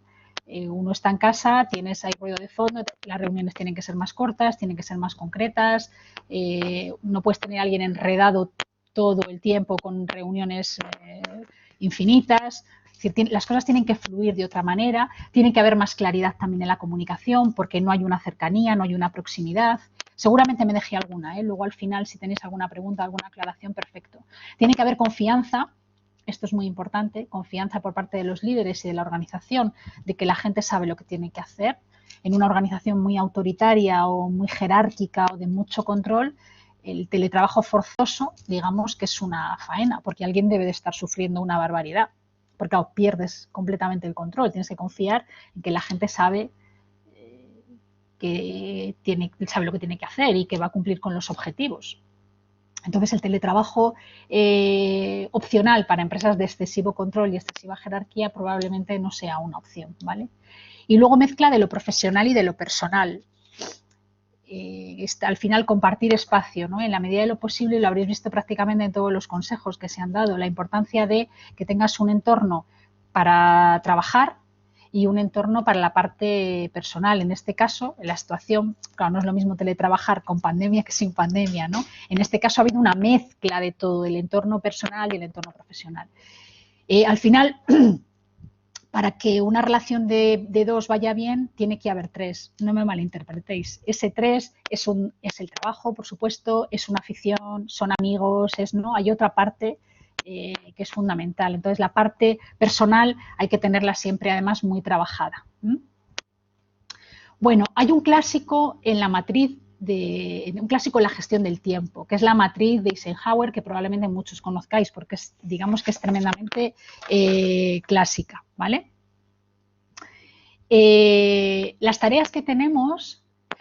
Uno está en casa, tienes ahí ruido de fondo, las reuniones tienen que ser más cortas, tienen que ser más concretas, no puedes tener a alguien enredado todo el tiempo con reuniones infinitas. Es decir, las cosas tienen que fluir de otra manera, tiene que haber más claridad también en la comunicación porque no hay una cercanía, no hay una proximidad. Seguramente me dejé alguna, luego al final si tenéis alguna pregunta, alguna aclaración, perfecto. Tiene que haber confianza. Esto es muy importante, confianza por parte de los líderes y de la organización, de que la gente sabe lo que tiene que hacer. En una organización muy autoritaria o muy jerárquica o de mucho control, el teletrabajo forzoso, digamos que es una faena, porque alguien debe de estar sufriendo una barbaridad, porque claro, pierdes completamente el control, tienes que confiar en que la gente sabe sabe lo que tiene que hacer y que va a cumplir con los objetivos. Entonces, el teletrabajo opcional para empresas de excesivo control y excesiva jerarquía probablemente no sea una opción, ¿vale? Y luego mezcla de lo profesional y de lo personal. Al final compartir espacio, ¿no? En la medida de lo posible, lo habréis visto prácticamente en todos los consejos que se han dado, la importancia de que tengas un entorno para trabajar y un entorno para la parte personal. En este caso, en la situación, claro, no es lo mismo teletrabajar con pandemia que sin pandemia, ¿no? En este caso ha habido una mezcla de todo, el entorno personal y el entorno profesional. Al final, para que una relación de dos vaya bien, tiene que haber tres, no me malinterpretéis. Ese tres es el trabajo, por supuesto, es una afición, son amigos, ¿no? Hay otra parte que es fundamental. Entonces, la parte personal hay que tenerla siempre, además, muy trabajada. Bueno, hay un clásico en la matriz un clásico en la gestión del tiempo, que es la matriz de Eisenhower, que probablemente muchos conozcáis, porque digamos que es tremendamente clásica, ¿vale? Las tareas que tenemos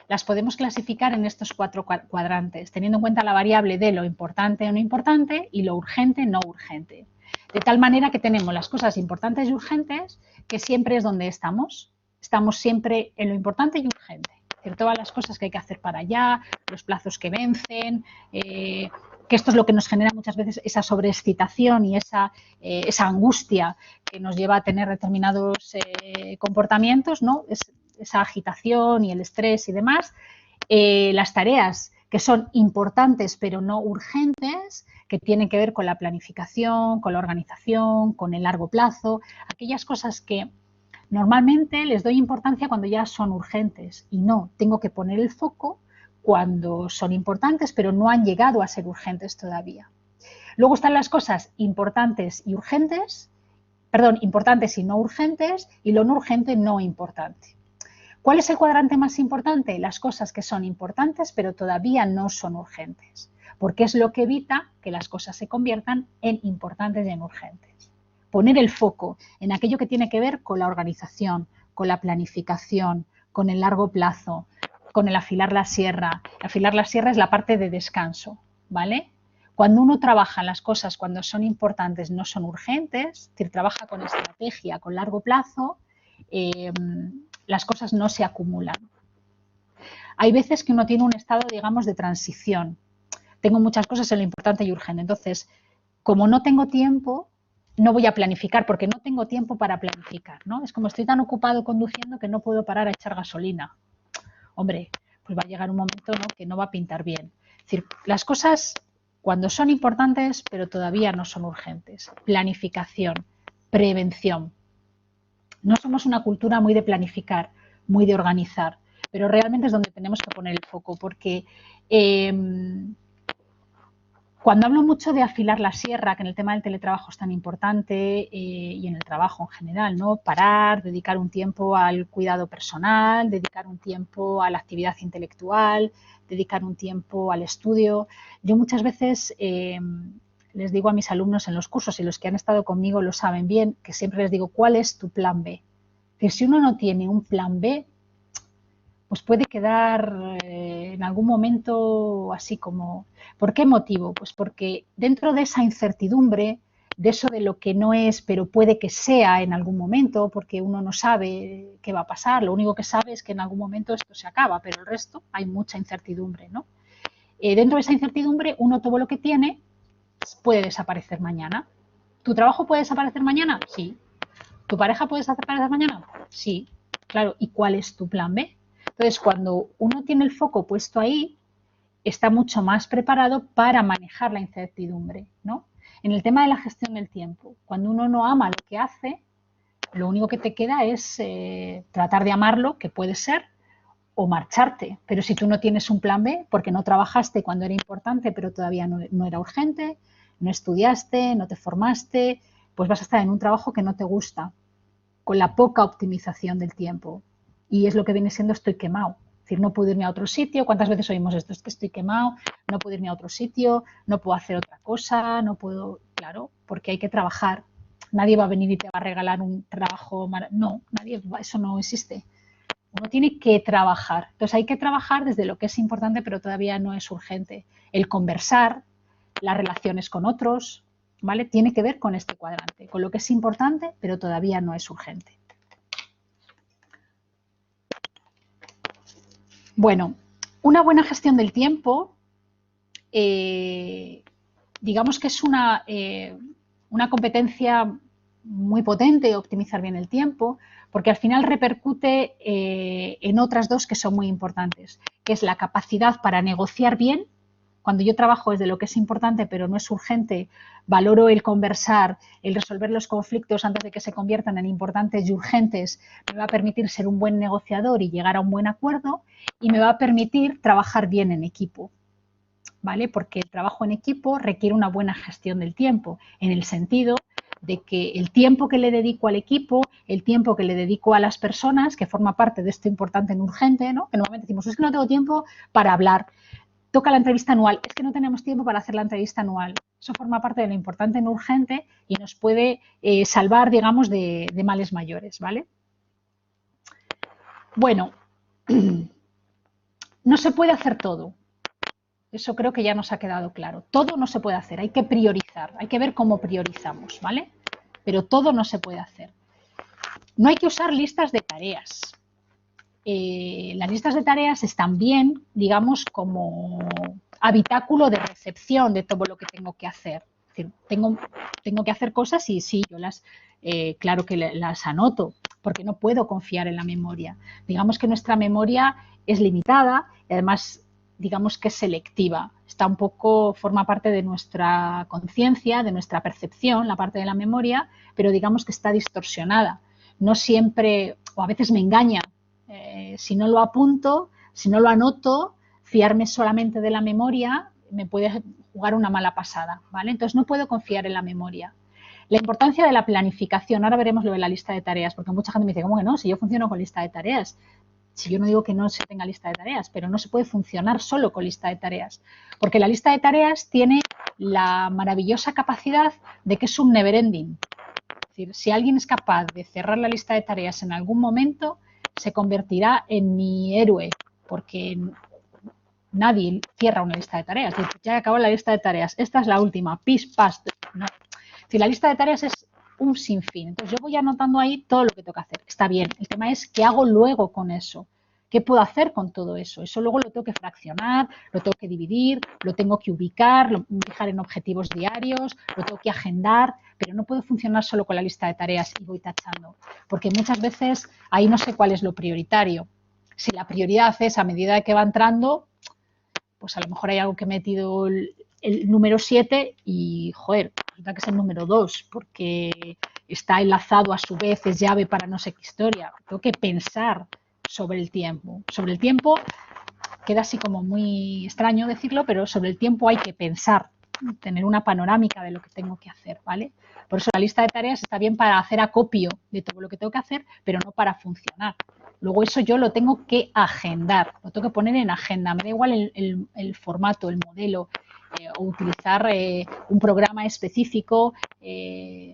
las podemos clasificar en estos 4 cuadrantes, teniendo en cuenta la variable de lo importante o no importante y lo urgente no urgente. De tal manera que tenemos las cosas importantes y urgentes, que siempre es donde estamos. Estamos siempre en lo importante y urgente. Es decir, todas las cosas que hay que hacer para allá, los plazos que vencen, que esto es lo que nos genera muchas veces esa sobreexcitación y esa angustia que nos lleva a tener determinados comportamientos, ¿no? Esa agitación y el estrés y demás. Las tareas que son importantes pero no urgentes, que tienen que ver con la planificación, con la organización, con el largo plazo, aquellas cosas que normalmente les doy importancia cuando ya son urgentes y no, tengo que poner el foco cuando son importantes pero no han llegado a ser urgentes todavía. Luego están las cosas importantes y urgentes, perdón, importantes y no urgentes, y lo no urgente no importante. ¿Cuál es el cuadrante más importante? Las cosas que son importantes pero todavía no son urgentes, porque es lo que evita que las cosas se conviertan en importantes y en urgentes. Poner el foco en aquello que tiene que ver con la organización, con la planificación, con el largo plazo, con el afilar la sierra. Afilar la sierra es la parte de descanso, ¿vale? Cuando uno trabaja en las cosas cuando son importantes, no son urgentes, es decir, trabaja con estrategia, con largo plazo, las cosas no se acumulan. Hay veces que uno tiene un estado, digamos, de transición. Tengo muchas cosas en lo importante y urgente. Entonces, como no tengo tiempo, no voy a planificar, porque no tengo tiempo para planificar, ¿no? Es como estoy tan ocupado conduciendo que no puedo parar a echar gasolina. Hombre, pues va a llegar un momento, ¿no?, que no va a pintar bien. Es decir, las cosas cuando son importantes, pero todavía no son urgentes. Planificación, prevención. No somos una cultura muy de planificar, muy de organizar, pero realmente es donde tenemos que poner el foco, porque cuando hablo mucho de afilar la sierra, que en el tema del teletrabajo es tan importante y en el trabajo en general, ¿no? Parar, dedicar un tiempo al cuidado personal, dedicar un tiempo a la actividad intelectual, dedicar un tiempo al estudio. Yo muchas veces les digo a mis alumnos en los cursos, y los que han estado conmigo lo saben bien, que siempre les digo, ¿cuál es tu plan B? Que si uno no tiene un plan B, pues puede quedar en algún momento así como... ¿Por qué motivo? Pues porque dentro de esa incertidumbre, de eso de lo que no es, pero puede que sea en algún momento, porque uno no sabe qué va a pasar, lo único que sabe es que en algún momento esto se acaba, pero el resto hay mucha incertidumbre, ¿no? Dentro de esa incertidumbre, uno todo lo que tiene puede desaparecer mañana. ¿Tu trabajo puede desaparecer mañana? Sí. ¿Tu pareja puede hacer tareas mañana? Sí, claro. ¿Y cuál es tu plan B? Entonces, cuando uno tiene el foco puesto ahí, está mucho más preparado para manejar la incertidumbre, ¿no? En el tema de la gestión del tiempo, cuando uno no ama lo que hace, lo único que te queda es tratar de amarlo, que puede ser, o marcharte. Pero si tú no tienes un plan B, porque no trabajaste cuando era importante, pero todavía no era urgente, no estudiaste, no te formaste, pues vas a estar en un trabajo que no te gusta, con la poca optimización del tiempo. Y es lo que viene siendo estoy quemado. Es decir, no puedo irme a otro sitio. ¿Cuántas veces oímos esto? Es que estoy quemado, no puedo irme a otro sitio, no puedo hacer otra cosa, no puedo... Claro, porque hay que trabajar. Nadie va a venir y te va a regalar un trabajo. No, nadie, eso no existe. Uno tiene que trabajar. Entonces hay que trabajar desde lo que es importante, pero todavía no es urgente. El conversar, las relaciones con otros, ¿vale? Tiene que ver con este cuadrante, con lo que es importante, pero todavía no es urgente. Bueno, una buena gestión del tiempo, digamos que es una competencia muy potente, optimizar bien el tiempo, porque al final repercute en otras dos que son muy importantes, que es la capacidad para negociar bien. Cuando yo trabajo desde lo que es importante pero no es urgente, valoro el conversar, el resolver los conflictos antes de que se conviertan en importantes y urgentes, me va a permitir ser un buen negociador y llegar a un buen acuerdo y me va a permitir trabajar bien en equipo, ¿vale? Porque el trabajo en equipo requiere una buena gestión del tiempo, en el sentido de que el tiempo que le dedico al equipo, el tiempo que le dedico a las personas, que forma parte de esto importante en urgente, ¿no? Que normalmente decimos, es que no tengo tiempo para hablar. Toca la entrevista anual, es que no tenemos tiempo para hacer la entrevista anual. Eso forma parte de lo importante en urgente y nos puede salvar, digamos, de males mayores, ¿vale? Bueno, no se puede hacer todo. Eso creo que ya nos ha quedado claro. Todo no se puede hacer, hay que priorizar, hay que ver cómo priorizamos, ¿vale? Pero todo no se puede hacer. No hay que usar listas de tareas. Las listas de tareas están bien, digamos, como habitáculo de recepción de todo lo que tengo que hacer. Es decir, tengo que hacer cosas y sí, yo claro que las anoto, porque no puedo confiar en la memoria. Digamos que nuestra memoria es limitada y además, digamos que es selectiva. Está un poco, forma parte de nuestra conciencia, de nuestra percepción, la parte de la memoria, pero digamos que está distorsionada. No siempre, o a veces me engaña. Si no lo apunto, si no lo anoto, fiarme solamente de la memoria me puede jugar una mala pasada, ¿vale? Entonces no puedo confiar en la memoria. La importancia de la planificación, ahora veremos lo de la lista de tareas, porque mucha gente me dice, ¿cómo que no? Si yo funciono con lista de tareas. Si yo no digo que no se tenga lista de tareas, pero no se puede funcionar solo con lista de tareas, porque la lista de tareas tiene la maravillosa capacidad de que es un never ending. Es decir, si alguien es capaz de cerrar la lista de tareas en algún momento, se convertirá en mi héroe, porque nadie cierra una lista de tareas. Dice, ya acabó la lista de tareas, esta es la última, pis, pas. No. Si la lista de tareas es un sinfín, entonces yo voy anotando ahí todo lo que tengo que hacer. Está bien, el tema es qué hago luego con eso. ¿Qué puedo hacer con todo eso? Eso luego lo tengo que fraccionar, lo tengo que dividir, lo tengo que ubicar, fijar en objetivos diarios, lo tengo que agendar, pero no puedo funcionar solo con la lista de tareas y voy tachando, porque muchas veces ahí no sé cuál es lo prioritario. Si la prioridad es a medida de que va entrando, pues a lo mejor hay algo que he metido el número 7 y, joder, resulta que es el número 2, porque está enlazado a su vez, es llave para no sé qué historia. Tengo que pensar sobre el tiempo. Sobre el tiempo, queda así como muy extraño decirlo, pero sobre el tiempo hay que pensar, tener una panorámica de lo que tengo que hacer, ¿vale? Por eso la lista de tareas está bien para hacer acopio de todo lo que tengo que hacer, pero no para funcionar. Luego eso yo lo tengo que agendar, lo tengo que poner en agenda. Me da igual el formato, el modelo, o utilizar un programa específico.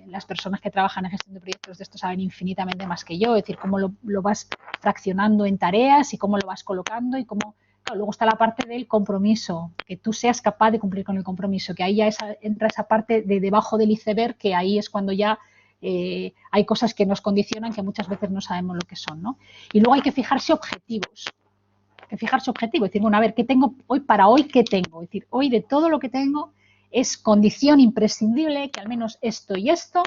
Las personas que trabajan en gestión de proyectos de esto saben infinitamente más que yo, es decir, cómo lo vas fraccionando en tareas y cómo lo vas colocando y cómo... Claro, luego está la parte del compromiso, que tú seas capaz de cumplir con el compromiso, que ahí ya entra esa parte de debajo del iceberg, que ahí es cuando ya hay cosas que nos condicionan que muchas veces no sabemos lo que son, ¿no? Y luego hay que fijarse objetivos. Es decir, bueno, a ver, ¿qué tengo hoy para hoy? ¿Qué tengo? Es decir, hoy de todo lo que tengo es condición imprescindible que al menos esto y esto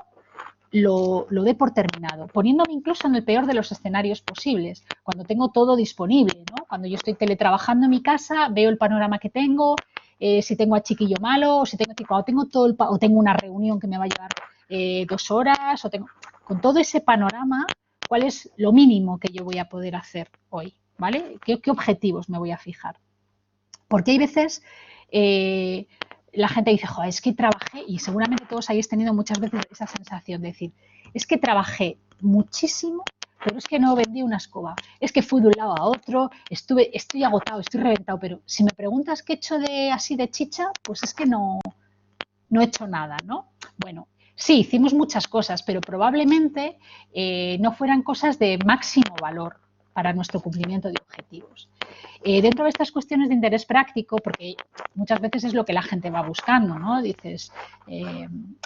lo dé por terminado, poniéndome incluso en el peor de los escenarios posibles, cuando tengo todo disponible, ¿no? Cuando yo estoy teletrabajando en mi casa, veo el panorama que tengo, si tengo a chiquillo malo, o si tengo, cuando tengo todo o tengo una reunión que me va a llevar 2 horas, con todo ese panorama, ¿cuál es lo mínimo que yo voy a poder hacer hoy? ¿Vale? ¿Qué objetivos me voy a fijar? Porque hay veces la gente dice, joder, es que trabajé, y seguramente todos hayáis tenido muchas veces esa sensación de decir, es que trabajé muchísimo, pero es que no vendí una escoba, es que fui de un lado a otro, estoy agotado, estoy reventado, pero si me preguntas qué he hecho así de chicha, pues es que no he hecho nada, ¿no? Bueno, sí, hicimos muchas cosas, pero probablemente no fueran cosas de máximo valor para nuestro cumplimiento de objetivos. Dentro de estas cuestiones de interés práctico, porque muchas veces es lo que la gente va buscando, ¿no? Dices,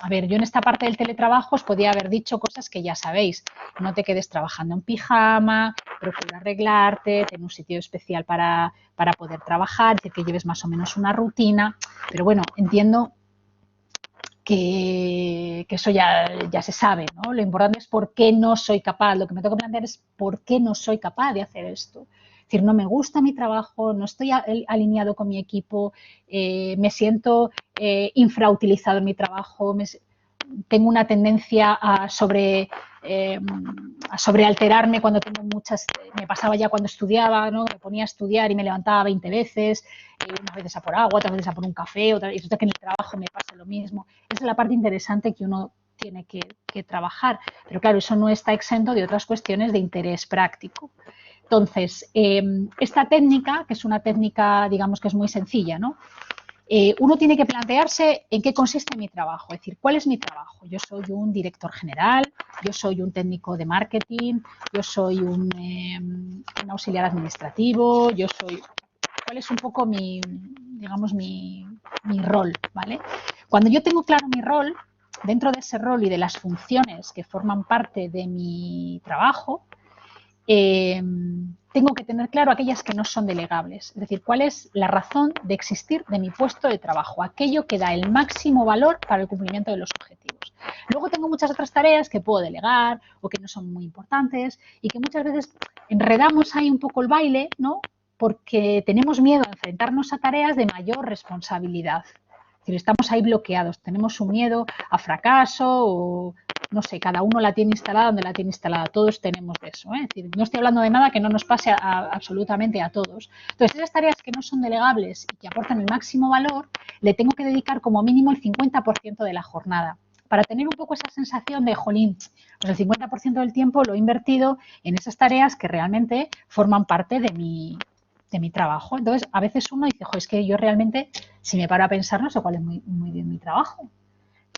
a ver, yo en esta parte del teletrabajo os podía haber dicho cosas que ya sabéis. No te quedes trabajando en pijama, procura arreglarte, ten un sitio especial para poder trabajar, es decir, que lleves más o menos una rutina. Pero bueno, entiendo que eso ya se sabe, ¿no? Lo importante es por qué no soy capaz. Lo que me tengo que plantear es por qué no soy capaz de hacer esto. Es decir, no me gusta mi trabajo, no estoy alineado con mi equipo, me siento infrautilizado en mi trabajo, tengo una tendencia a sobrealterarme cuando tengo muchas, me pasaba ya cuando estudiaba, ¿no? Me ponía a estudiar y me levantaba 20 veces, unas veces a por agua, otras veces a por un café, y resulta que en el trabajo me pasa lo mismo. Esa es la parte interesante que uno tiene que trabajar, pero claro, eso no está exento de otras cuestiones de interés práctico. Entonces, esta técnica, que es una técnica, digamos que es muy sencilla, ¿no? Uno tiene que plantearse en qué consiste mi trabajo, es decir, ¿cuál es mi trabajo? Yo soy un director general, yo soy un técnico de marketing, yo soy un auxiliar administrativo, ¿cuál es un poco digamos, mi rol, ¿vale? Cuando yo tengo claro mi rol, dentro de ese rol y de las funciones que forman parte de mi trabajo, tengo que tener claro aquellas que no son delegables, es decir, cuál es la razón de existir de mi puesto de trabajo, aquello que da el máximo valor para el cumplimiento de los objetivos. Luego tengo muchas otras tareas que puedo delegar o que no son muy importantes y que muchas veces enredamos ahí un poco el baile, ¿no? Porque tenemos miedo a enfrentarnos a tareas de mayor responsabilidad. Es decir, estamos ahí bloqueados, tenemos un miedo a fracaso o no sé, cada uno la tiene instalada donde la tiene instalada, todos tenemos de eso, ¿eh? Es decir, no estoy hablando de nada que no nos pase absolutamente a todos. Entonces, esas tareas que no son delegables y que aportan el máximo valor, le tengo que dedicar como mínimo el 50% de la jornada, para tener un poco esa sensación de, jolín, pues el 50% del tiempo lo he invertido en esas tareas que realmente forman parte de mi trabajo. Entonces, a veces uno dice, jo, es que yo realmente, si me paro a pensar, no sé cuál es muy bien mi trabajo.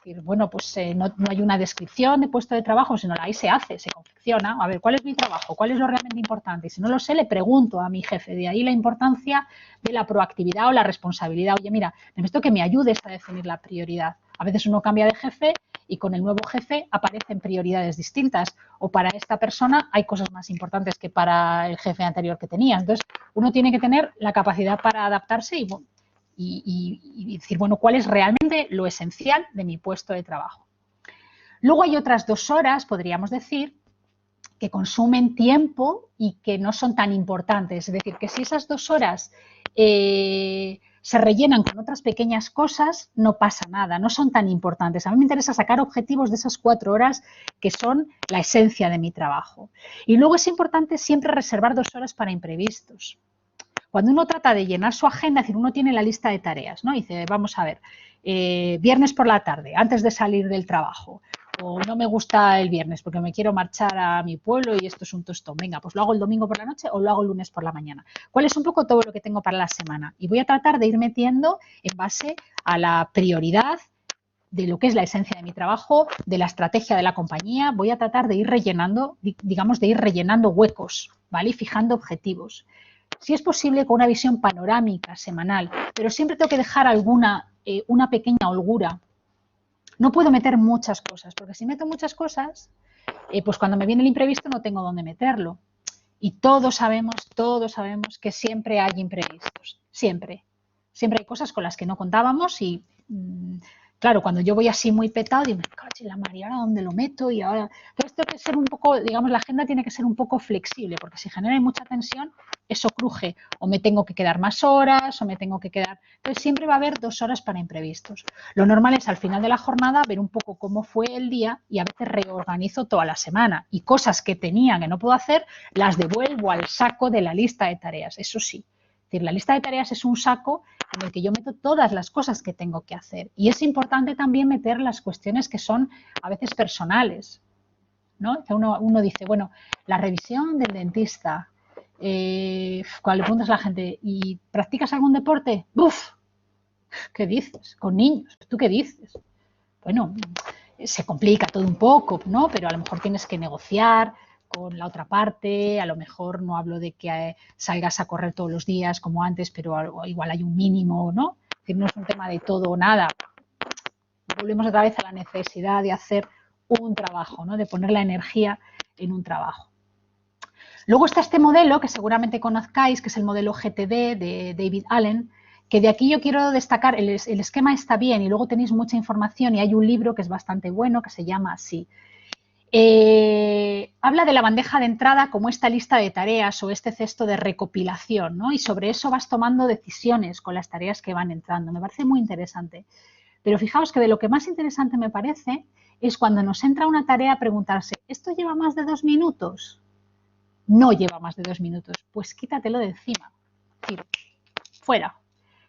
Decir, bueno, pues no hay una descripción de puesto de trabajo, sino ahí se hace, se confecciona. A ver, ¿cuál es mi trabajo? ¿Cuál es lo realmente importante? Y si no lo sé, le pregunto a mi jefe. De ahí la importancia de la proactividad o la responsabilidad. Oye, mira, necesito que me ayudes a definir la prioridad. A veces uno cambia de jefe y con el nuevo jefe aparecen prioridades distintas. O para esta persona hay cosas más importantes que para el jefe anterior que tenía. Entonces, uno tiene que tener la capacidad para adaptarse y decir, bueno, ¿cuál es realmente lo esencial de mi puesto de trabajo? Luego hay otras 2 horas, podríamos decir, que consumen tiempo y que no son tan importantes. Es decir, que si esas 2 horas se rellenan con otras pequeñas cosas, no pasa nada, no son tan importantes. A mí me interesa sacar objetivos de esas 4 horas que son la esencia de mi trabajo. Y luego es importante siempre reservar 2 horas para imprevistos. Cuando uno trata de llenar su agenda, es decir, uno tiene la lista de tareas, ¿no? Dice, vamos a ver, viernes por la tarde, antes de salir del trabajo, o no me gusta el viernes porque me quiero marchar a mi pueblo y esto es un tostón. Venga, pues lo hago el domingo por la noche o lo hago el lunes por la mañana. ¿Cuál es un poco todo lo que tengo para la semana? Y voy a tratar de ir metiendo en base a la prioridad de lo que es la esencia de mi trabajo, de la estrategia de la compañía. Voy a tratar de ir rellenando, digamos, de ir rellenando huecos, ¿vale? Y fijando objetivos. Si es posible, con una visión panorámica, semanal, pero siempre tengo que dejar una pequeña holgura. No puedo meter muchas cosas, porque si meto muchas cosas, pues cuando me viene el imprevisto no tengo dónde meterlo. Y todos sabemos que siempre hay imprevistos, siempre. Siempre hay cosas con las que no contábamos y claro, cuando yo voy así muy petado, digo, me cago en la mar, ¿y ahora dónde lo meto? Y ahora... Entonces, tengo que ser un poco, digamos, la agenda tiene que ser un poco flexible, porque si genera mucha tensión, eso cruje. O me tengo que quedar más horas, o me tengo que quedar... Entonces, siempre va a haber 2 horas para imprevistos. Lo normal es, al final de la jornada, ver un poco cómo fue el día y a veces reorganizo toda la semana. Y cosas que tenía que no puedo hacer, las devuelvo al saco de la lista de tareas. Eso sí. Es decir, la lista de tareas es un saco en el que yo meto todas las cosas que tengo que hacer. Y es importante también meter las cuestiones que son a veces personales, ¿no? Que uno dice, bueno, la revisión del dentista, cuando le preguntas a la gente, ¿y practicas algún deporte? ¡Buf! ¿Qué dices? Con niños, ¿tú qué dices? Bueno, se complica todo un poco, ¿no? Pero a lo mejor tienes que negociar con la otra parte, a lo mejor no hablo de que salgas a correr todos los días como antes, pero igual hay un mínimo, ¿no? Es decir, no es un tema de todo o nada. Volvemos otra vez a la necesidad de hacer un trabajo, ¿no? De poner la energía en un trabajo. Luego está este modelo que seguramente conozcáis, que es el modelo GTD de David Allen, que de aquí yo quiero destacar, el esquema está bien y luego tenéis mucha información y hay un libro que es bastante bueno que se llama así. Habla de la bandeja de entrada como esta lista de tareas o este cesto de recopilación, ¿no? Y sobre eso vas tomando decisiones con las tareas que van entrando. Me parece muy interesante. Pero fijaos que de lo que más interesante me parece es cuando nos entra una tarea a preguntarse, ¿esto lleva más de 2 minutos? No lleva más de 2 minutos. Pues quítatelo de encima. Es decir, fuera.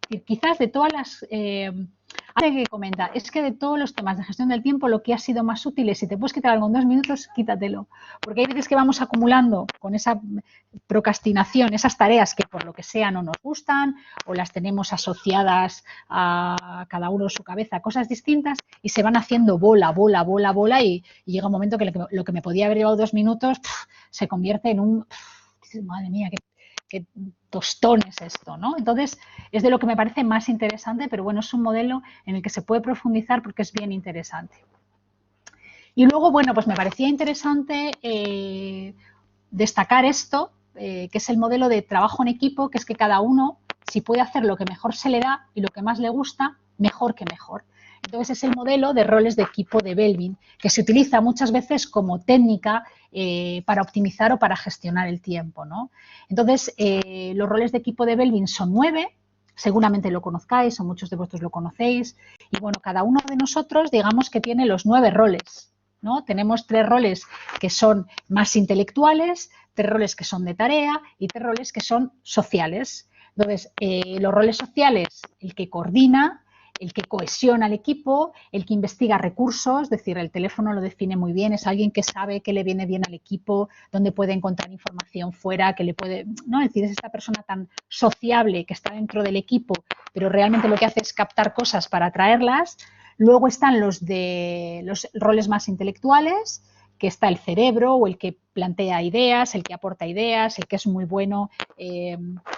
Es decir, quizás de todas las... que comenta, es que de todos los temas de gestión del tiempo lo que ha sido más útil es si te puedes quitar algo en 2 minutos, quítatelo. Porque hay veces que vamos acumulando con esa procrastinación, esas tareas que por lo que sea no nos gustan o las tenemos asociadas a cada uno en su cabeza, cosas distintas y se van haciendo bola, bola, bola, bola y llega un momento que lo que me podía haber llevado 2 minutos se convierte en un... madre mía, qué tostón es esto, ¿no? Entonces, es de lo que me parece más interesante, pero bueno, es un modelo en el que se puede profundizar porque es bien interesante. Y luego, bueno, pues me parecía interesante destacar esto, que es el modelo de trabajo en equipo, que es que cada uno, si puede hacer lo que mejor se le da y lo que más le gusta, mejor que mejor. Entonces es el modelo de roles de equipo de Belvin, que se utiliza muchas veces como técnica para optimizar o para gestionar el tiempo, ¿no? Entonces, los roles de equipo de Belvin son 9, seguramente lo conozcáis o muchos de vosotros lo conocéis, y bueno, cada uno de nosotros digamos que tiene los 9 roles, ¿no? Tenemos 3 roles que son más intelectuales, 3 roles que son de tarea y 3 roles que son sociales. Entonces, los roles sociales, el que coordina, el que cohesiona al equipo, el que investiga recursos, es decir, el teléfono lo define muy bien, es alguien que sabe qué le viene bien al equipo, dónde puede encontrar información fuera, que le puede, ¿no? Es decir, es esta persona tan sociable que está dentro del equipo, pero realmente lo que hace es captar cosas para atraerlas. Luego están los roles más intelectuales, que está el cerebro o el que plantea ideas, el que aporta ideas, el que es muy bueno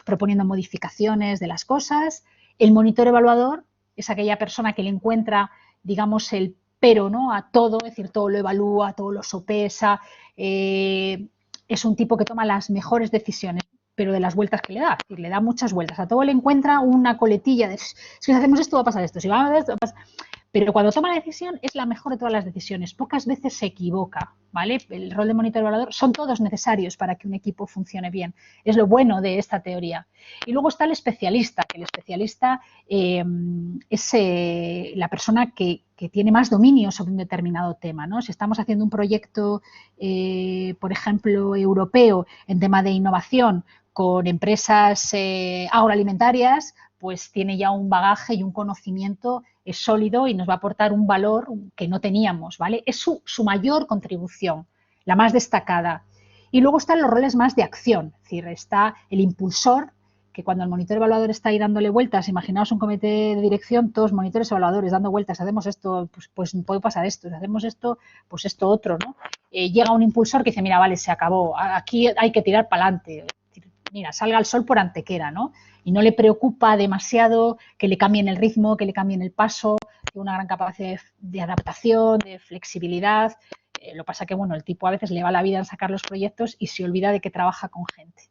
proponiendo modificaciones de las cosas. El monitor evaluador es aquella persona que le encuentra, digamos, el pero, ¿no? A todo, es decir, todo lo evalúa, todo lo sopesa. Es un tipo que toma las mejores decisiones, pero de las vueltas que le da, es decir, le da muchas vueltas. A todo le encuentra una coletilla de si hacemos esto va a pasar esto, si vamos a hacer esto va a pasar... Pero cuando toma la decisión es la mejor de todas las decisiones. Pocas veces se equivoca, ¿vale? El rol de monitor evaluador son todos necesarios para que un equipo funcione bien. Es lo bueno de esta teoría. Y luego está el especialista, que el especialista es la persona que tiene más dominio sobre un determinado tema, ¿no? Si estamos haciendo un proyecto, por ejemplo, europeo en tema de innovación con empresas agroalimentarias, pues tiene ya un bagaje y un conocimiento sólido y nos va a aportar un valor que no teníamos, ¿vale? Es su mayor contribución, la más destacada. Y luego están los roles más de acción, es decir, está el impulsor, que cuando el monitor evaluador está ahí dándole vueltas, imaginaos un comité de dirección, todos monitores evaluadores dando vueltas, hacemos esto, pues puede pasar esto, si hacemos esto, pues esto otro, ¿no? Llega un impulsor que dice, mira, vale, se acabó, aquí hay que tirar para adelante, mira, salga el sol por Antequera, ¿no? Y no le preocupa demasiado que le cambien el ritmo, que le cambien el paso, tiene una gran capacidad de adaptación, de flexibilidad. Lo que pasa que, bueno, el tipo a veces le va la vida en sacar los proyectos y se olvida de que trabaja con gente.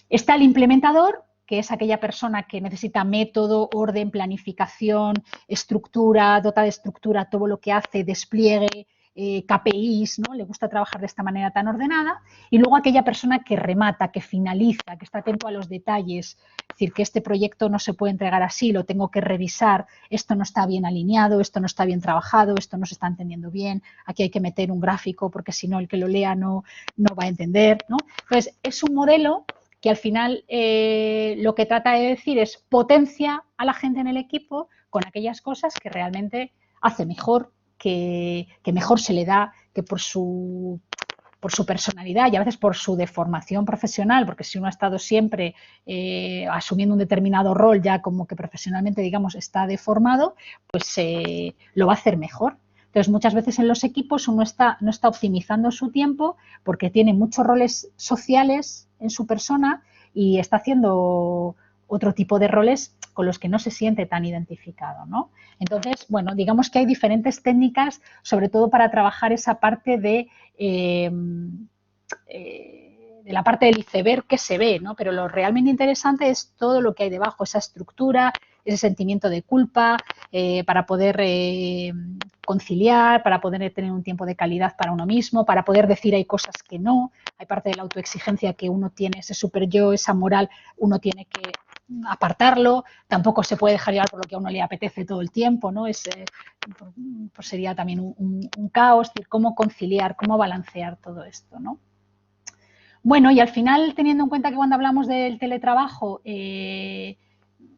Está el implementador, que es aquella persona que necesita método, orden, planificación, estructura, dota de estructura todo lo que hace, despliegue, KPIs, ¿no? Le gusta trabajar de esta manera tan ordenada. Y luego aquella persona que remata, que finaliza, que está atento a los detalles, es decir, que este proyecto no se puede entregar así, lo tengo que revisar, esto no está bien alineado, esto no está bien trabajado, esto no se está entendiendo bien, aquí hay que meter un gráfico porque si no el que lo lea no va a entender, ¿no? Entonces, es un modelo que al final lo que trata de decir es potencia a la gente en el equipo con aquellas cosas que realmente hace mejor, que mejor se le da, que por su personalidad y a veces por su deformación profesional, porque si uno ha estado siempre asumiendo un determinado rol ya como que profesionalmente, digamos, está deformado, pues lo va a hacer mejor. Entonces, muchas veces en los equipos uno no está optimizando su tiempo porque tiene muchos roles sociales en su persona y está haciendo otro tipo de roles con los que no se siente tan identificado, ¿no? Entonces, bueno, digamos que hay diferentes técnicas, sobre todo para trabajar esa parte de la parte del iceberg que se ve, ¿no? Pero lo realmente interesante es todo lo que hay debajo, esa estructura, ese sentimiento de culpa, para poder conciliar, para poder tener un tiempo de calidad para uno mismo, para poder decir hay cosas que no, hay parte de la autoexigencia que uno tiene, ese super yo, esa moral, uno tiene que apartarlo, tampoco se puede dejar llevar por lo que a uno le apetece todo el tiempo, ¿no? Pues sería también un caos, es decir, cómo conciliar, cómo balancear todo esto, ¿no? Bueno, y al final, teniendo en cuenta que cuando hablamos del teletrabajo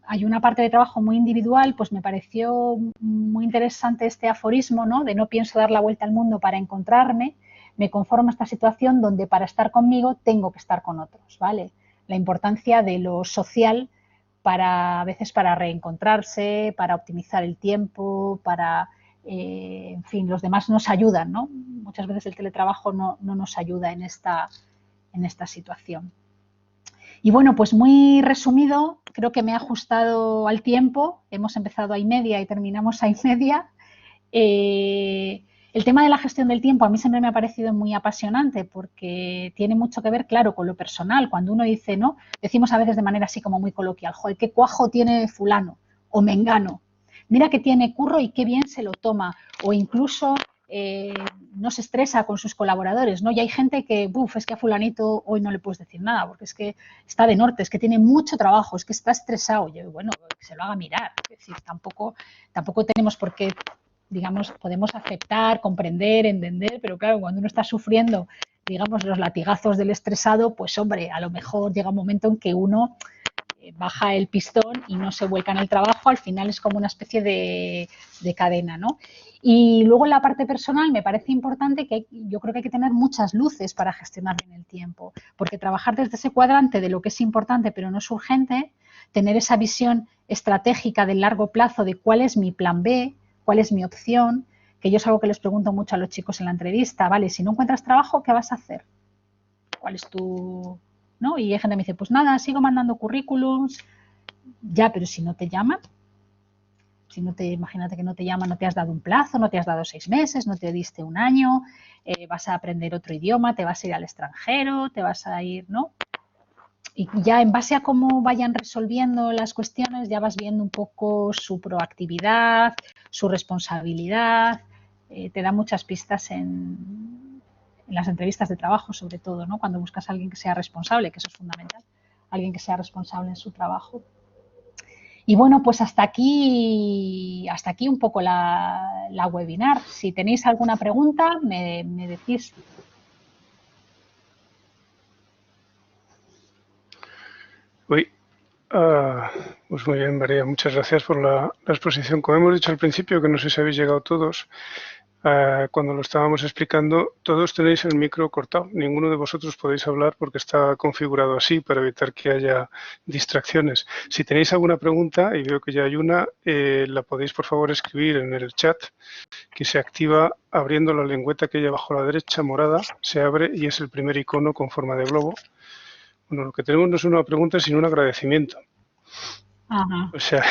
hay una parte de trabajo muy individual, pues me pareció muy interesante este aforismo, ¿no? De no pienso dar la vuelta al mundo para encontrarme, me conformo a esta situación donde para estar conmigo tengo que estar con otros, ¿vale? La importancia de lo social a veces para reencontrarse, para optimizar el tiempo, para, en fin, los demás nos ayudan, ¿no? Muchas veces el teletrabajo no nos ayuda en esta situación. Y bueno, pues muy resumido, creo que me he ajustado al tiempo, hemos empezado a y media y terminamos a y media. El tema de la gestión del tiempo a mí siempre me ha parecido muy apasionante porque tiene mucho que ver, claro, con lo personal. Cuando uno dice, ¿no? Decimos a veces de manera así como muy coloquial, joder, qué cuajo tiene fulano o mengano. Mira que tiene curro y qué bien se lo toma. O incluso no se estresa con sus colaboradores, ¿no? Y hay gente que, es que a fulanito hoy no le puedes decir nada porque es que está de norte, es que tiene mucho trabajo, es que está estresado. Y bueno, que se lo haga mirar. Es decir, tampoco tenemos por qué, digamos, podemos aceptar, comprender, entender, pero claro, cuando uno está sufriendo, digamos, los latigazos del estresado, pues hombre, a lo mejor llega un momento en que uno baja el pistón y no se vuelca en el trabajo, al final es como una especie de cadena, ¿no? Y luego en la parte personal me parece importante que yo creo que hay que tener muchas luces para gestionar bien el tiempo, porque trabajar desde ese cuadrante de lo que es importante pero no es urgente, tener esa visión estratégica del largo plazo de cuál es mi plan B, cuál es mi opción, que yo es algo que les pregunto mucho a los chicos en la entrevista, ¿vale? Si no encuentras trabajo, ¿qué vas a hacer? ¿Cuál es tu...? ¿No? Y hay gente que me dice, pues nada, sigo mandando currículums, ya, pero si no te llaman, imagínate que no te llaman, no te has dado un plazo, no te has dado 6 meses, no te diste un año, vas a aprender otro idioma, te vas a ir al extranjero, te vas a ir, ¿no? Y ya en base a cómo vayan resolviendo las cuestiones, ya vas viendo un poco su proactividad, su responsabilidad, te da muchas pistas en las entrevistas de trabajo, sobre todo, ¿no? Cuando buscas a alguien que sea responsable, que eso es fundamental, alguien que sea responsable en su trabajo. Y bueno, pues hasta aquí un poco la webinar. Si tenéis alguna pregunta, me decís.
Uy, pues muy bien, María, muchas gracias por la exposición. Como hemos dicho al principio, que no sé si habéis llegado todos, cuando lo estábamos explicando, todos tenéis el micro cortado. Ninguno de vosotros podéis hablar porque está configurado así para evitar que haya distracciones. Si tenéis alguna pregunta, y veo que ya hay una, la podéis por favor escribir en el chat, que se activa abriendo la lengüeta que hay abajo a la derecha, morada, se abre y es el primer icono con forma de globo. Bueno, lo que tenemos no es una pregunta, sino un agradecimiento.
Ajá.
O sea,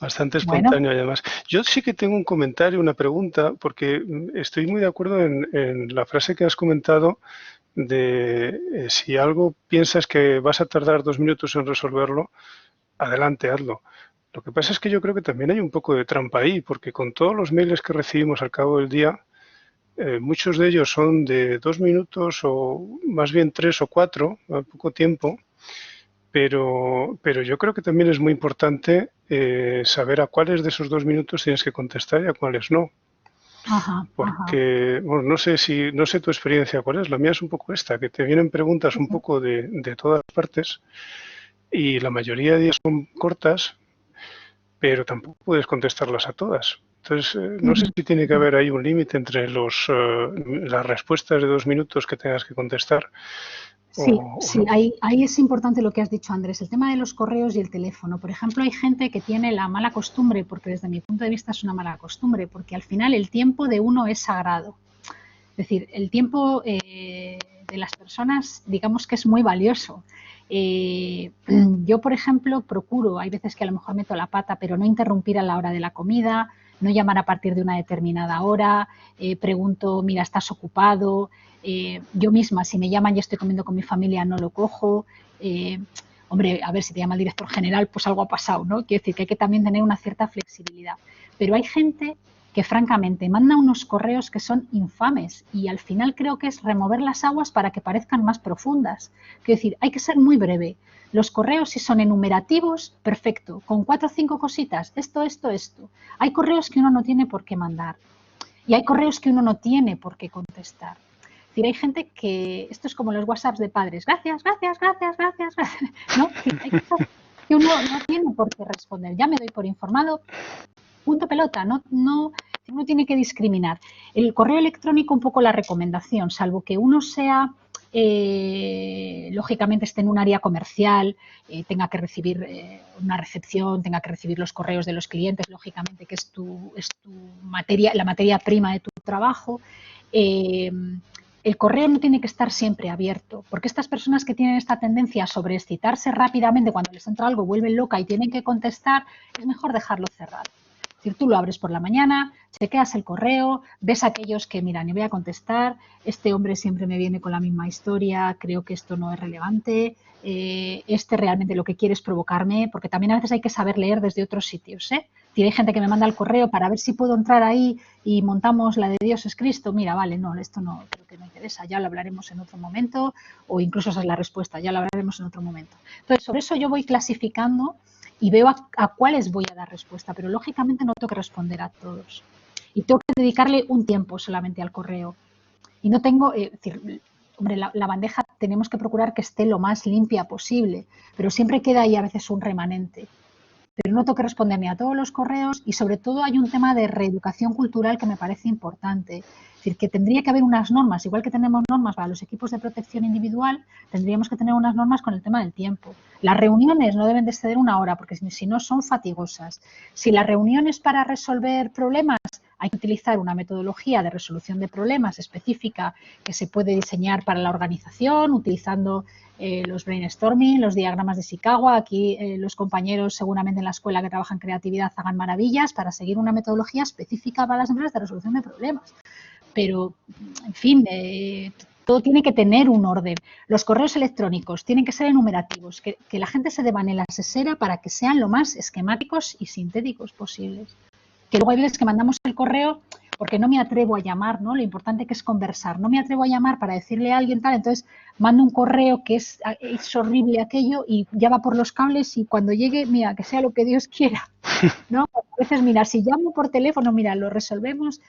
bastante espontáneo, bueno, además. Yo sí que tengo un comentario, una pregunta, porque estoy muy de acuerdo en la frase que has comentado si algo piensas que vas a tardar 2 minutos en resolverlo, adelante, hazlo. Lo que pasa es que yo creo que también hay un poco de trampa ahí, porque con todos los mails que recibimos al cabo del día, muchos de ellos son de 2 minutos o más bien 3 o 4, a poco tiempo, pero yo creo que también es muy importante saber a cuáles de esos 2 minutos tienes que contestar y a cuáles no.
Ajá, ajá.
Porque, bueno, no sé tu experiencia cuál es, la mía es un poco esta, que te vienen preguntas un poco de todas partes y la mayoría de ellas son cortas, pero tampoco puedes contestarlas a todas. Entonces, no sé si tiene que haber ahí un límite entre las respuestas de 2 minutos que tengas que contestar
Sí,
o
sí,
no.
ahí es importante lo que has dicho, Andrés, el tema de los correos y el teléfono. Por ejemplo, hay gente que tiene la mala costumbre, porque desde mi punto de vista es una mala costumbre, porque al final el tiempo de uno es sagrado. Es decir, el tiempo de las personas, digamos que es muy valioso. Yo, por ejemplo, procuro, hay veces que a lo mejor meto la pata, pero no interrumpir a la hora de la comida, no llamar a partir de una determinada hora, pregunto, mira, ¿estás ocupado? Yo misma, si me llaman y estoy comiendo con mi familia, no lo cojo. Hombre, a ver, si te llama el director general, pues algo ha pasado, ¿no? Quiero decir que hay que también tener una cierta flexibilidad. Pero hay gente que francamente manda unos correos que son infames y al final creo que es remover las aguas para que parezcan más profundas. Quiero decir, hay que ser muy breve. Los correos, si son enumerativos, perfecto, con 4 o 5 cositas, esto, esto, esto. Hay correos que uno no tiene por qué mandar y hay correos que uno no tiene por qué contestar. Es decir, hay gente que, esto es como los WhatsApps de padres, gracias, gracias, gracias, gracias, gracias. ¿No? Hay cosas que uno no tiene por qué responder. Ya me doy por informado, punto pelota, uno tiene que discriminar. El correo electrónico, un poco la recomendación, salvo que uno sea, lógicamente esté en un área comercial, tenga que recibir una recepción, tenga que recibir los correos de los clientes, lógicamente que es tu materia, la materia prima de tu trabajo. El correo no tiene que estar siempre abierto, porque estas personas que tienen esta tendencia a sobreexcitarse rápidamente cuando les entra algo, vuelven loca y tienen que contestar, es mejor dejarlo cerrado. Es decir, tú lo abres por la mañana, chequeas el correo, ves aquellos que, mira, ni voy a contestar, este hombre siempre me viene con la misma historia, creo que esto no es relevante, este realmente lo que quiere es provocarme, porque también a veces hay que saber leer desde otros sitios, ¿eh? Si hay gente que me manda el correo para ver si puedo entrar ahí y montamos la de Dios es Cristo, mira, vale, no, esto no, creo que no interesa, ya lo hablaremos en otro momento, o incluso esa es la respuesta, ya lo hablaremos en otro momento. Entonces, sobre eso yo voy clasificando y veo a cuáles voy a dar respuesta, pero lógicamente no tengo que responder a todos. Y tengo que dedicarle un tiempo solamente al correo. Y no tengo, decir, hombre, la bandeja tenemos que procurar que esté lo más limpia posible, pero siempre queda ahí a veces un remanente. Pero no tengo que responder ni a todos los correos y sobre todo hay un tema de reeducación cultural que me parece importante. Es decir, que tendría que haber unas normas, igual que tenemos normas para los equipos de protección individual, tendríamos que tener unas normas con el tema del tiempo. Las reuniones no deben de exceder 1 hora porque si no son fatigosas. Si la reunión es para resolver problemas, hay que utilizar una metodología de resolución de problemas específica que se puede diseñar para la organización utilizando los brainstorming, los diagramas de Chicago. Aquí los compañeros seguramente en la escuela que trabajan creatividad hagan maravillas para seguir una metodología específica para las empresas de resolución de problemas. Pero, en fin, todo tiene que tener un orden. Los correos electrónicos tienen que ser enumerativos, que la gente se devane la sesera para que sean lo más esquemáticos y sintéticos posibles. Que luego hay veces que mandamos el correo porque no me atrevo a llamar, ¿no? Lo importante que es conversar. No me atrevo a llamar para decirle a alguien tal, entonces mando un correo que es horrible aquello y ya va por los cables y cuando llegue, mira, que sea lo que Dios quiera, ¿no? A veces, mira, si llamo por teléfono, mira, lo resolvemos,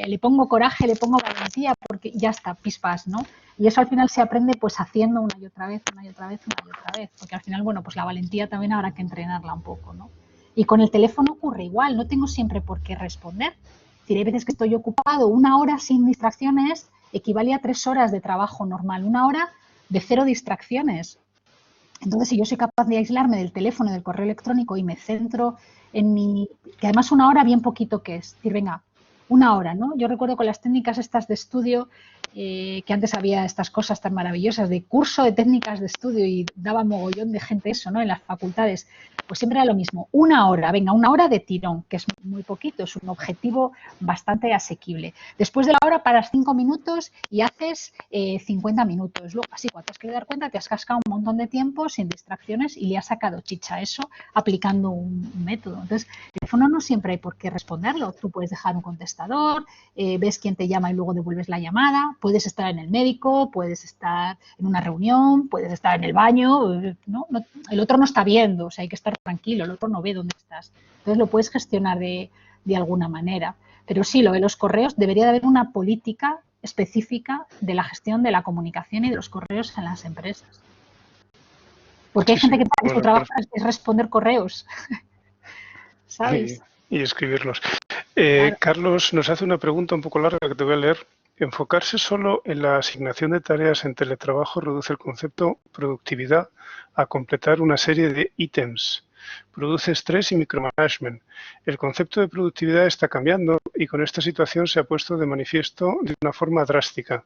le pongo coraje, le pongo valentía, porque ya está, pispas, ¿no? Y eso al final se aprende pues haciendo una y otra vez, una y otra vez, una y otra vez, porque al final, bueno, pues la valentía también habrá que entrenarla un poco, ¿no? Y con el teléfono ocurre igual, no tengo siempre por qué responder. Es decir, hay veces que estoy ocupado, 1 hora sin distracciones equivale a 3 horas de trabajo normal, 1 hora de 0 distracciones. Entonces, si yo soy capaz de aislarme del teléfono, del correo electrónico y me centro en mi... que además 1 hora bien poquito que es. Es decir, venga, 1 hora, ¿no? Yo recuerdo con las técnicas estas de estudio, que antes había estas cosas tan maravillosas de curso de técnicas de estudio y daba mogollón de gente eso, ¿no? En las facultades, pues siempre era lo mismo, una hora, venga, una hora de tirón, que es muy poquito, es un objetivo bastante asequible. Después de la hora paras 5 minutos y haces 50 minutos. Luego, así, cuando te has querido dar cuenta, te has cascado un montón de tiempo sin distracciones y le has sacado chicha a eso aplicando un método. Entonces, el teléfono no siempre hay por qué responderlo. Tú puedes dejar un contestador, ves quién te llama y luego devuelves la llamada, puedes estar en el médico, puedes estar en una reunión, puedes estar en el baño, ¿no? El otro no está viendo, o sea, hay que estar tranquilo, el otro no ve dónde estás. Entonces lo puedes gestionar de alguna manera. Pero sí, lo de los correos, debería de haber una política específica de la gestión de la comunicación y de los correos en las empresas. Porque hay gente que su trabajo es responder correos, ¿sabes?
Y escribirlos.
Claro.
Carlos nos hace una pregunta un poco larga que te voy a leer. Enfocarse solo en la asignación de tareas en teletrabajo reduce el concepto productividad a completar una serie de ítems. Produce estrés y micromanagement. El concepto de productividad está cambiando y con esta situación se ha puesto de manifiesto de una forma drástica.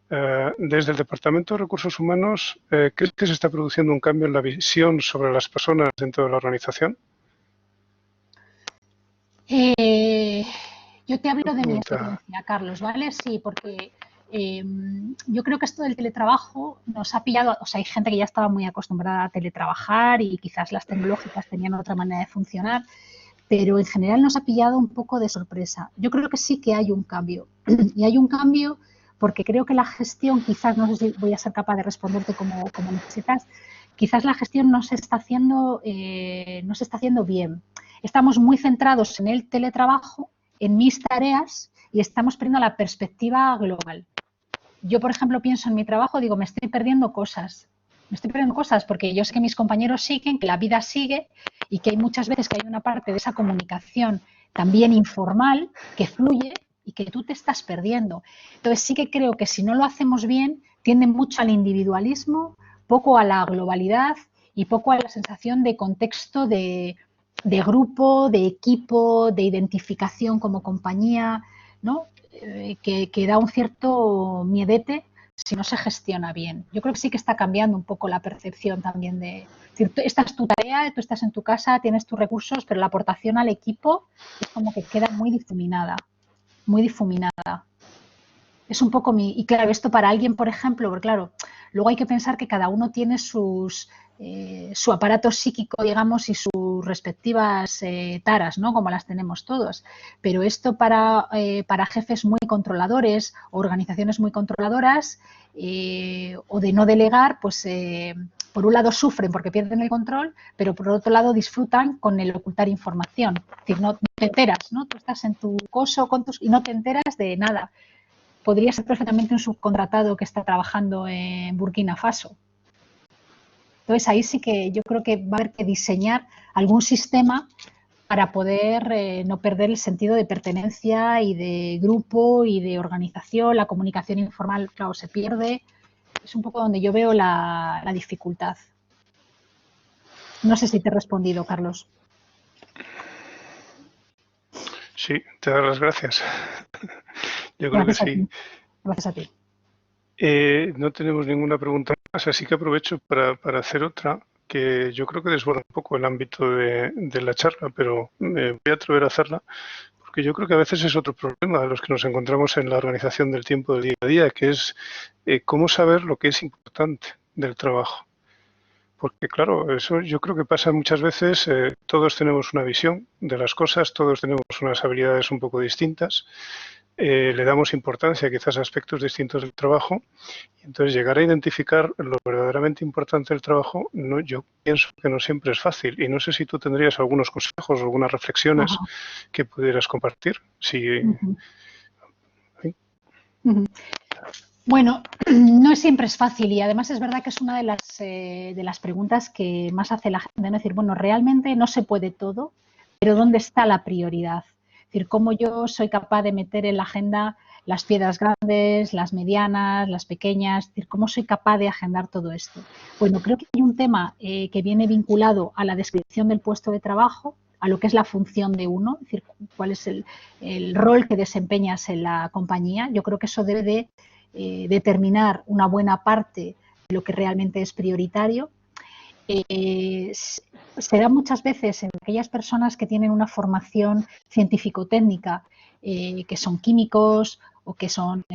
Desde el Departamento de Recursos Humanos, ¿crees que se está produciendo un cambio en la visión sobre las personas dentro de la organización?
Yo te hablo de mi experiencia, Carlos, ¿vale? Sí, porque yo creo que esto del teletrabajo nos ha pillado, o sea, hay gente que ya estaba muy acostumbrada a teletrabajar y quizás las tecnológicas tenían otra manera de funcionar, pero en general nos ha pillado un poco de sorpresa. Yo creo que sí que hay un cambio, y hay un cambio porque creo que la gestión, quizás, no sé si voy a ser capaz de responderte como necesitas, quizás la gestión no se está haciendo bien. Estamos muy centrados en el teletrabajo, en mis tareas, y estamos perdiendo la perspectiva global. Yo, por ejemplo, pienso en mi trabajo, digo, me estoy perdiendo cosas. Me estoy perdiendo cosas porque yo sé que mis compañeros siguen, que la vida sigue y que hay muchas veces que hay una parte de esa comunicación también informal que fluye y que tú te estás perdiendo. Entonces sí que creo que si no lo hacemos bien, tiende mucho al individualismo, poco a la globalidad y poco a la sensación de contexto de grupo, de equipo, de identificación como compañía, ¿no? Que da un cierto miedete si no se gestiona bien. Yo creo que sí que está cambiando un poco la percepción también de... Es decir, esta es tu tarea, tú estás en tu casa, tienes tus recursos, pero la aportación al equipo es como que queda muy difuminada, muy difuminada. Es un poco mi... Y claro, esto para alguien, por ejemplo, porque claro, luego hay que pensar que cada uno tiene su aparato psíquico, digamos, y sus respectivas taras, ¿no? Como las tenemos todos. Pero esto para jefes muy controladores, organizaciones muy controladoras, o de no delegar, pues por un lado sufren porque pierden el control, pero por otro lado disfrutan con el ocultar información. Es decir, no te enteras, ¿no? Tú estás en tu coso y no te enteras de nada. Podría ser perfectamente un subcontratado que está trabajando en Burkina Faso. Entonces, ahí sí que yo creo que va a haber que diseñar algún sistema para poder no perder el sentido de pertenencia y de grupo y de organización. La comunicación informal, claro, se pierde. Es un poco donde yo veo la dificultad. No sé si te he respondido, Carlos.
Sí, te doy las gracias. Yo creo que sí.
Gracias a ti.
No tenemos ninguna pregunta más, así que aprovecho para hacer otra que yo creo que desborda un poco el ámbito de la charla, pero me voy a atrever a hacerla porque yo creo que a veces es otro problema de los que nos encontramos en la organización del tiempo del día a día, que es cómo saber lo que es importante del trabajo. Porque claro, eso yo creo que pasa muchas veces, todos tenemos una visión de las cosas, todos tenemos unas habilidades un poco distintas, le damos importancia quizás a aspectos distintos del trabajo, y entonces llegar a identificar lo verdaderamente importante del trabajo, no, yo pienso que no siempre es fácil, y no sé si tú tendrías algunos consejos o algunas reflexiones que pudieras compartir. Si, ¿sí?
Bueno, no siempre es fácil y además es verdad que es una de las preguntas que más hace la gente, ¿no? Es decir, bueno, realmente no se puede todo, pero ¿dónde está la prioridad? Es decir, ¿cómo yo soy capaz de meter en la agenda las piedras grandes, las medianas, las pequeñas? Es decir, ¿cómo soy capaz de agendar todo esto? Bueno, creo que hay un tema que viene vinculado a la descripción del puesto de trabajo, a lo que es la función de uno, es decir, cuál es el rol que desempeñas en la compañía. Yo creo que eso debe de determinar una buena parte de lo que realmente es prioritario, será muchas veces en aquellas personas que tienen una formación científico-técnica, que son químicos o que son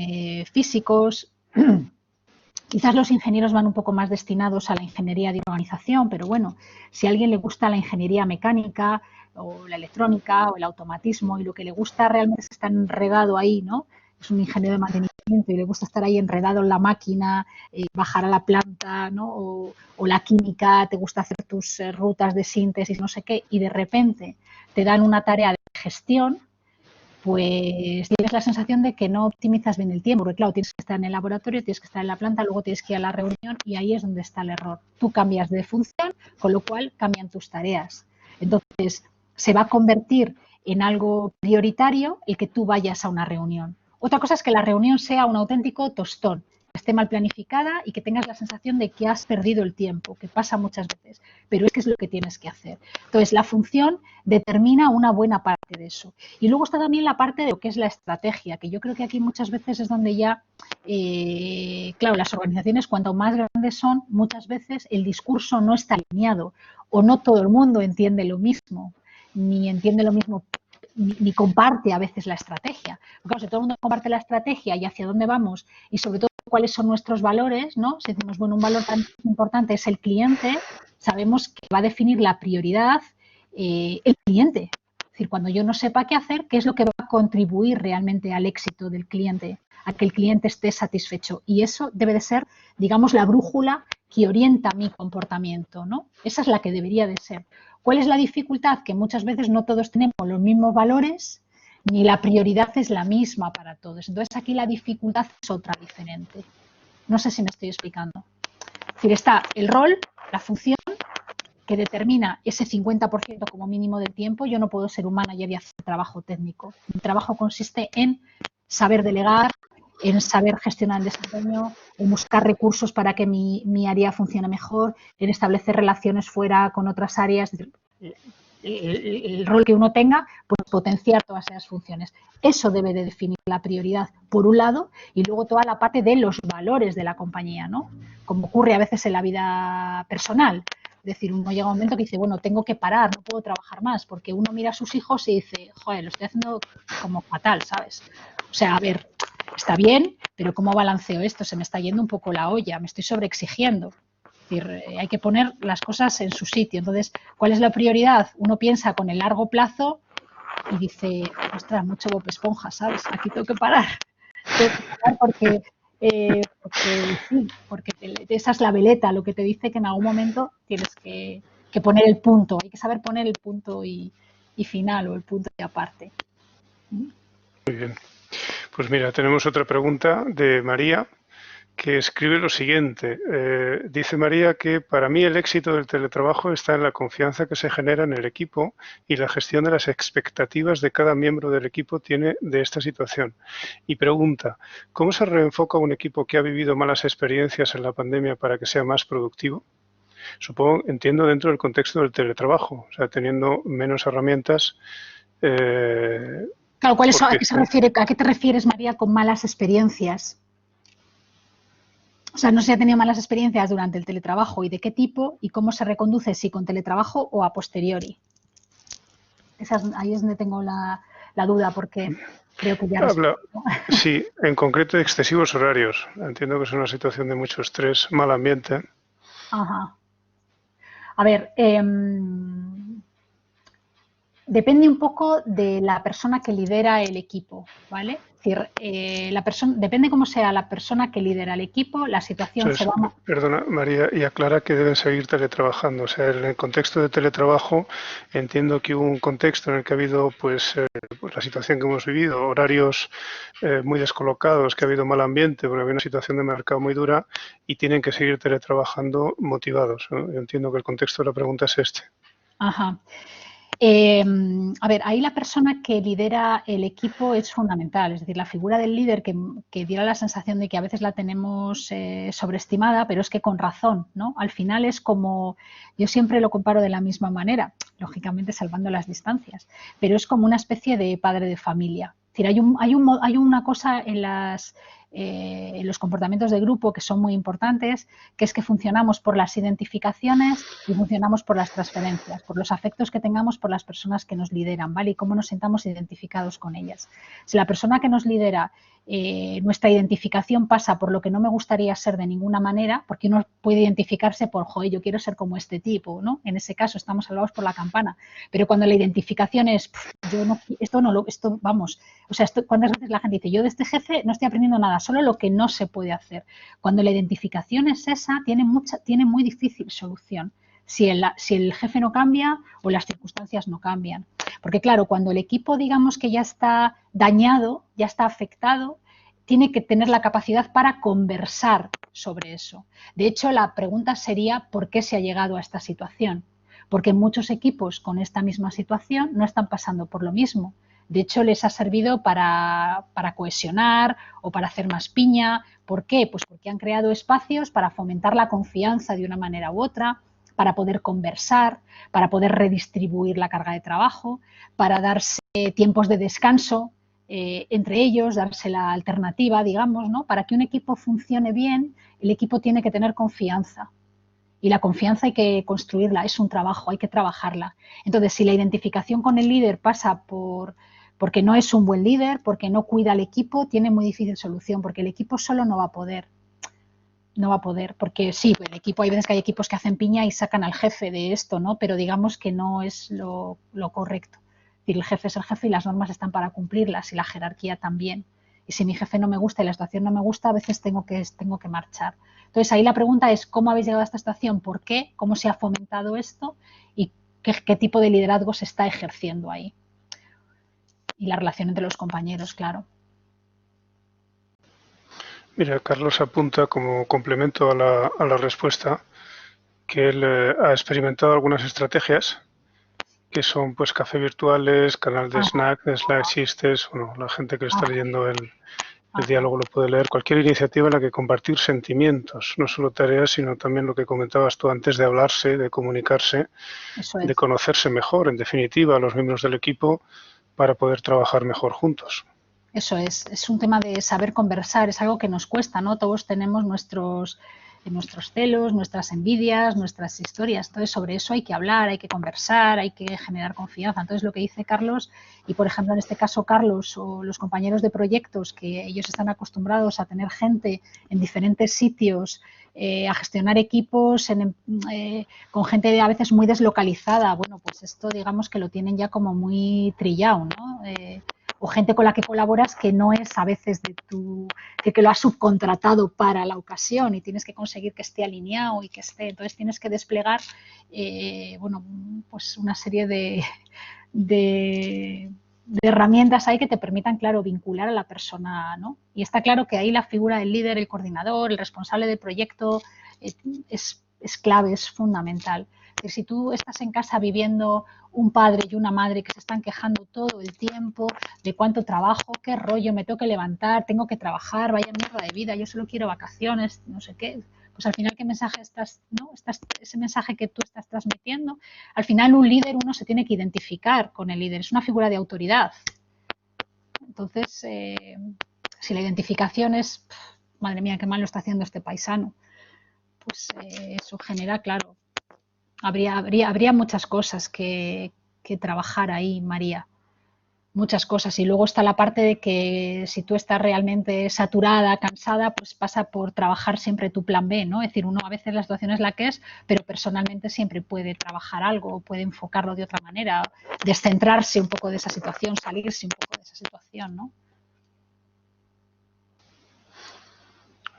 físicos. Quizás los ingenieros van un poco más destinados a la ingeniería de organización, pero bueno, si a alguien le gusta la ingeniería mecánica o la electrónica o el automatismo y lo que le gusta realmente es estar enredado ahí, ¿no? Es un ingeniero de mantenimiento y le gusta estar ahí enredado en la máquina, bajar a la planta, ¿no? O la química, te gusta hacer tus rutas de síntesis, no sé qué, y de repente te dan una tarea de gestión, pues tienes la sensación de que no optimizas bien el tiempo, porque claro, tienes que estar en el laboratorio, tienes que estar en la planta, luego tienes que ir a la reunión y ahí es donde está el error. Tú cambias de función, con lo cual cambian tus tareas. Entonces, se va a convertir en algo prioritario el que tú vayas a una reunión. Otra cosa es que la reunión sea un auténtico tostón, que esté mal planificada y que tengas la sensación de que has perdido el tiempo, que pasa muchas veces, pero es que es lo que tienes que hacer. Entonces, la función determina una buena parte de eso. Y luego está también la parte de lo que es la estrategia, que yo creo que aquí muchas veces es donde ya, claro, las organizaciones cuanto más grandes son, muchas veces el discurso no está alineado o no todo el mundo entiende lo mismo, ni entiende lo mismo, ni comparte a veces la estrategia. Porque, claro, si todo el mundo comparte la estrategia y hacia dónde vamos y sobre todo cuáles son nuestros valores, ¿no? Si decimos, bueno, un valor tan importante es el cliente, sabemos que va a definir la prioridad el cliente. Es decir, cuando yo no sepa qué hacer, ¿qué es lo que va a contribuir realmente al éxito del cliente? A que el cliente esté satisfecho. Y eso debe de ser, digamos, la brújula que orienta mi comportamiento, ¿no? Esa es la que debería de ser. ¿Cuál es la dificultad? Que muchas veces no todos tenemos los mismos valores, ni la prioridad es la misma para todos. Entonces aquí la dificultad es otra diferente. No sé si me estoy explicando. Es decir, está el rol, la función, que determina ese 50% como mínimo del tiempo. Yo no puedo ser un manager y hacer trabajo técnico. Mi trabajo consiste en saber delegar, en saber gestionar el desempeño, en buscar recursos para que mi área funcione mejor, en establecer relaciones fuera con otras áreas. El rol que uno tenga, pues potenciar todas esas funciones. Eso debe de definir la prioridad, por un lado, y luego toda la parte de los valores de la compañía, ¿no? Como ocurre a veces en la vida personal. Es decir, uno llega a un momento que dice, bueno, tengo que parar, no puedo trabajar más, porque uno mira a sus hijos y dice, joder, lo estoy haciendo como fatal, ¿sabes? O sea, a ver, está bien, pero ¿cómo balanceo esto? Se me está yendo un poco la olla, me estoy sobreexigiendo. Es decir, hay que poner las cosas en su sitio. Entonces, ¿cuál es la prioridad? Uno piensa con el largo plazo y dice, ostras, mucho Bob Esponja, ¿sabes? Aquí tengo que parar. Tengo que parar porque esa es la veleta, lo que te dice que en algún momento tienes que poner el punto. Hay que saber poner el punto y final o el punto y aparte.
Muy bien. Pues mira, tenemos otra pregunta de María, que escribe lo siguiente. Dice María que para mí el éxito del teletrabajo está en la confianza que se genera en el equipo y la gestión de las expectativas de cada miembro del equipo tiene de esta situación. Y pregunta, ¿cómo se reenfoca un equipo que ha vivido malas experiencias en la pandemia para que sea más productivo? Supongo, entiendo dentro del contexto del teletrabajo, o sea, teniendo menos herramientas.
Claro, ¿a qué te refieres, María, con malas experiencias? O sea, no sé si ha tenido malas experiencias durante el teletrabajo y de qué tipo y cómo se reconduce, si con teletrabajo o a posteriori. Ahí es donde tengo la duda, porque creo que ya
Habla, sí, en concreto de excesivos horarios. Entiendo que es una situación de mucho estrés, mal ambiente.
Ajá. A ver, depende un poco de la persona que lidera el equipo, ¿vale? Es decir, depende cómo sea la persona que lidera el equipo, la situación se va a...
Perdona, María, y aclara que deben seguir teletrabajando. O sea, en el contexto de teletrabajo entiendo que hubo un contexto en el que ha habido pues la situación que hemos vivido, horarios muy descolocados, que ha habido mal ambiente, porque había una situación de mercado muy dura y tienen que seguir teletrabajando motivados, ¿no? Yo entiendo que el contexto de la pregunta es este.
Ajá. A ver, ahí la persona que lidera el equipo es fundamental, es decir, la figura del líder que diera la sensación de que a veces la tenemos sobreestimada, pero es que con razón, ¿no? Al final es como, yo siempre lo comparo de la misma manera, lógicamente salvando las distancias, pero es como una especie de padre de familia. Es decir, hay una cosa en los comportamientos de grupo, que son muy importantes, que es que funcionamos por las identificaciones y funcionamos por las transferencias, por los afectos que tengamos por las personas que nos lideran, ¿vale? Y cómo nos sintamos identificados con ellas. Si la persona que nos lidera, nuestra identificación pasa por lo que no me gustaría ser de ninguna manera, porque uno puede identificarse por, joder, yo quiero ser como este tipo, ¿no? En ese caso estamos salvados por la campana. Pero cuando la identificación es, yo no, esto, vamos, o sea, ¿cuántas veces la gente dice, yo de este jefe no estoy aprendiendo nada, solo lo que no se puede hacer? Cuando la identificación es esa, tiene muy difícil solución. Si el jefe no cambia o las circunstancias no cambian. Porque claro, cuando el equipo, digamos que ya está dañado, ya está afectado, tiene que tener la capacidad para conversar sobre eso. De hecho, la pregunta sería, ¿por qué se ha llegado a esta situación? Porque muchos equipos con esta misma situación no están pasando por lo mismo. De hecho, les ha servido para cohesionar o para hacer más piña. ¿Por qué? Pues porque han creado espacios para fomentar la confianza de una manera u otra, para poder conversar, para poder redistribuir la carga de trabajo, para darse tiempos de descanso entre ellos, darse la alternativa, digamos, ¿no? Para que un equipo funcione bien, el equipo tiene que tener confianza. Y la confianza hay que construirla, es un trabajo, hay que trabajarla. Entonces, si la identificación con el líder pasa porque no es un buen líder, porque no cuida al equipo, tiene muy difícil solución, porque el equipo solo no va a poder. No va a poder, porque sí, el equipo, hay veces que hay equipos que hacen piña y sacan al jefe de esto, ¿no? Pero digamos que no es lo correcto. Es decir, el jefe es el jefe y las normas están para cumplirlas y la jerarquía también. Y si mi jefe no me gusta y la situación no me gusta, a veces tengo que marchar. Entonces, ahí la pregunta es, ¿cómo habéis llegado a esta situación? ¿Por qué? ¿Cómo se ha fomentado esto? ¿Y qué tipo de liderazgo se está ejerciendo ahí? Y la relación entre los compañeros, claro.
Mira, Carlos apunta como complemento a la respuesta que él ha experimentado algunas estrategias que son pues café virtuales, canal de snack, de Slack chistes, bueno, la gente que está leyendo el diálogo lo puede leer, cualquier iniciativa en la que compartir sentimientos, no solo tareas, sino también lo que comentabas tú antes de hablarse, de comunicarse, de conocerse mejor, en definitiva, a los miembros del equipo para poder trabajar mejor juntos.
Eso es un tema de saber conversar, es algo que nos cuesta, ¿no? Todos tenemos nuestros celos, nuestras envidias, nuestras historias. Entonces, sobre eso hay que hablar, hay que conversar, hay que generar confianza. Entonces, lo que dice Carlos, y por ejemplo, en este caso Carlos o los compañeros de proyectos, que ellos están acostumbrados a tener gente en diferentes sitios, a gestionar equipos con gente a veces muy deslocalizada. Bueno, pues esto digamos que lo tienen ya como muy trillado, ¿no? O gente con la que colaboras que no es a veces que lo has subcontratado para la ocasión y tienes que conseguir que esté alineado y que esté. Entonces tienes que desplegar, bueno, pues una serie de herramientas ahí que te permitan, claro, vincular a la persona, ¿no? Y está claro que ahí la figura del líder, el coordinador, el responsable del proyecto es clave, es fundamental. Que si tú estás en casa viviendo un padre y una madre que se están quejando todo el tiempo de cuánto trabajo, qué rollo, me tengo que levantar, tengo que trabajar, vaya mierda de vida, yo solo quiero vacaciones, no sé qué, pues al final qué mensaje ese mensaje que tú estás transmitiendo, al final un líder, uno se tiene que identificar con el líder, es una figura de autoridad. Entonces, si la identificación es, madre mía, qué mal lo está haciendo este paisano, pues eso genera, claro, habría muchas cosas que trabajar ahí, María. Muchas cosas. Y luego está la parte de que si tú estás realmente saturada, cansada, pues pasa por trabajar siempre tu plan B, ¿no? Es decir, uno a veces la situación es la que es, pero personalmente siempre puede trabajar algo, puede enfocarlo de otra manera, descentrarse un poco de esa situación, salirse un poco de esa situación, ¿no?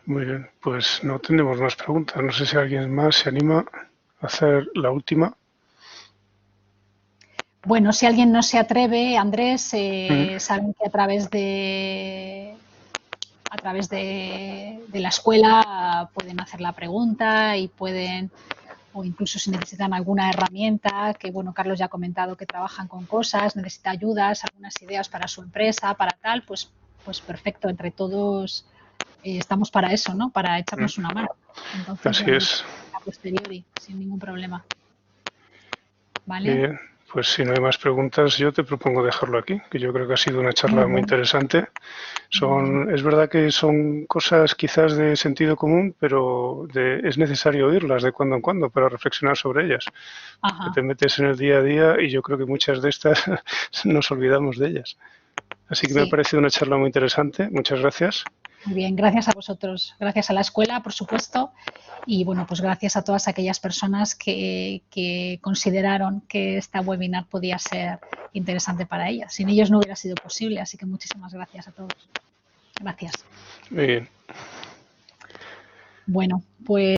Muy bien, pues no tenemos más preguntas. No sé si alguien más se anima a hacer la última.
Bueno, si alguien no se atreve, Andrés, saben que a través de la escuela pueden hacer la pregunta y pueden, o incluso si necesitan alguna herramienta, que bueno, Carlos ya ha comentado que trabajan con cosas, necesita ayudas, algunas ideas para su empresa, para tal, pues perfecto, entre todos estamos para eso, ¿no? Para echarnos una mano. Entonces,
así es.
a posteriori, sin ningún problema. ¿Vale?
Bien, pues si no hay más preguntas, yo te propongo dejarlo aquí, que yo creo que ha sido una charla
Muy
muy
bien.
interesante. Es verdad que son cosas quizás de sentido común, pero es necesario oírlas de cuando en cuando para reflexionar sobre ellas. Que
Ajá.
te metes en el día a día y yo creo que muchas de estas nos olvidamos de ellas. Así que me ha
Sí,
parecido una charla muy interesante. Muchas gracias.
muy bien. Gracias a vosotros. Gracias a la escuela, por supuesto. Y bueno, pues gracias a todas aquellas personas que consideraron que esta webinar podía ser interesante para ellas. Sin ellos no hubiera sido posible, así que muchísimas gracias a todos. Gracias.
Muy bien.
Bueno, pues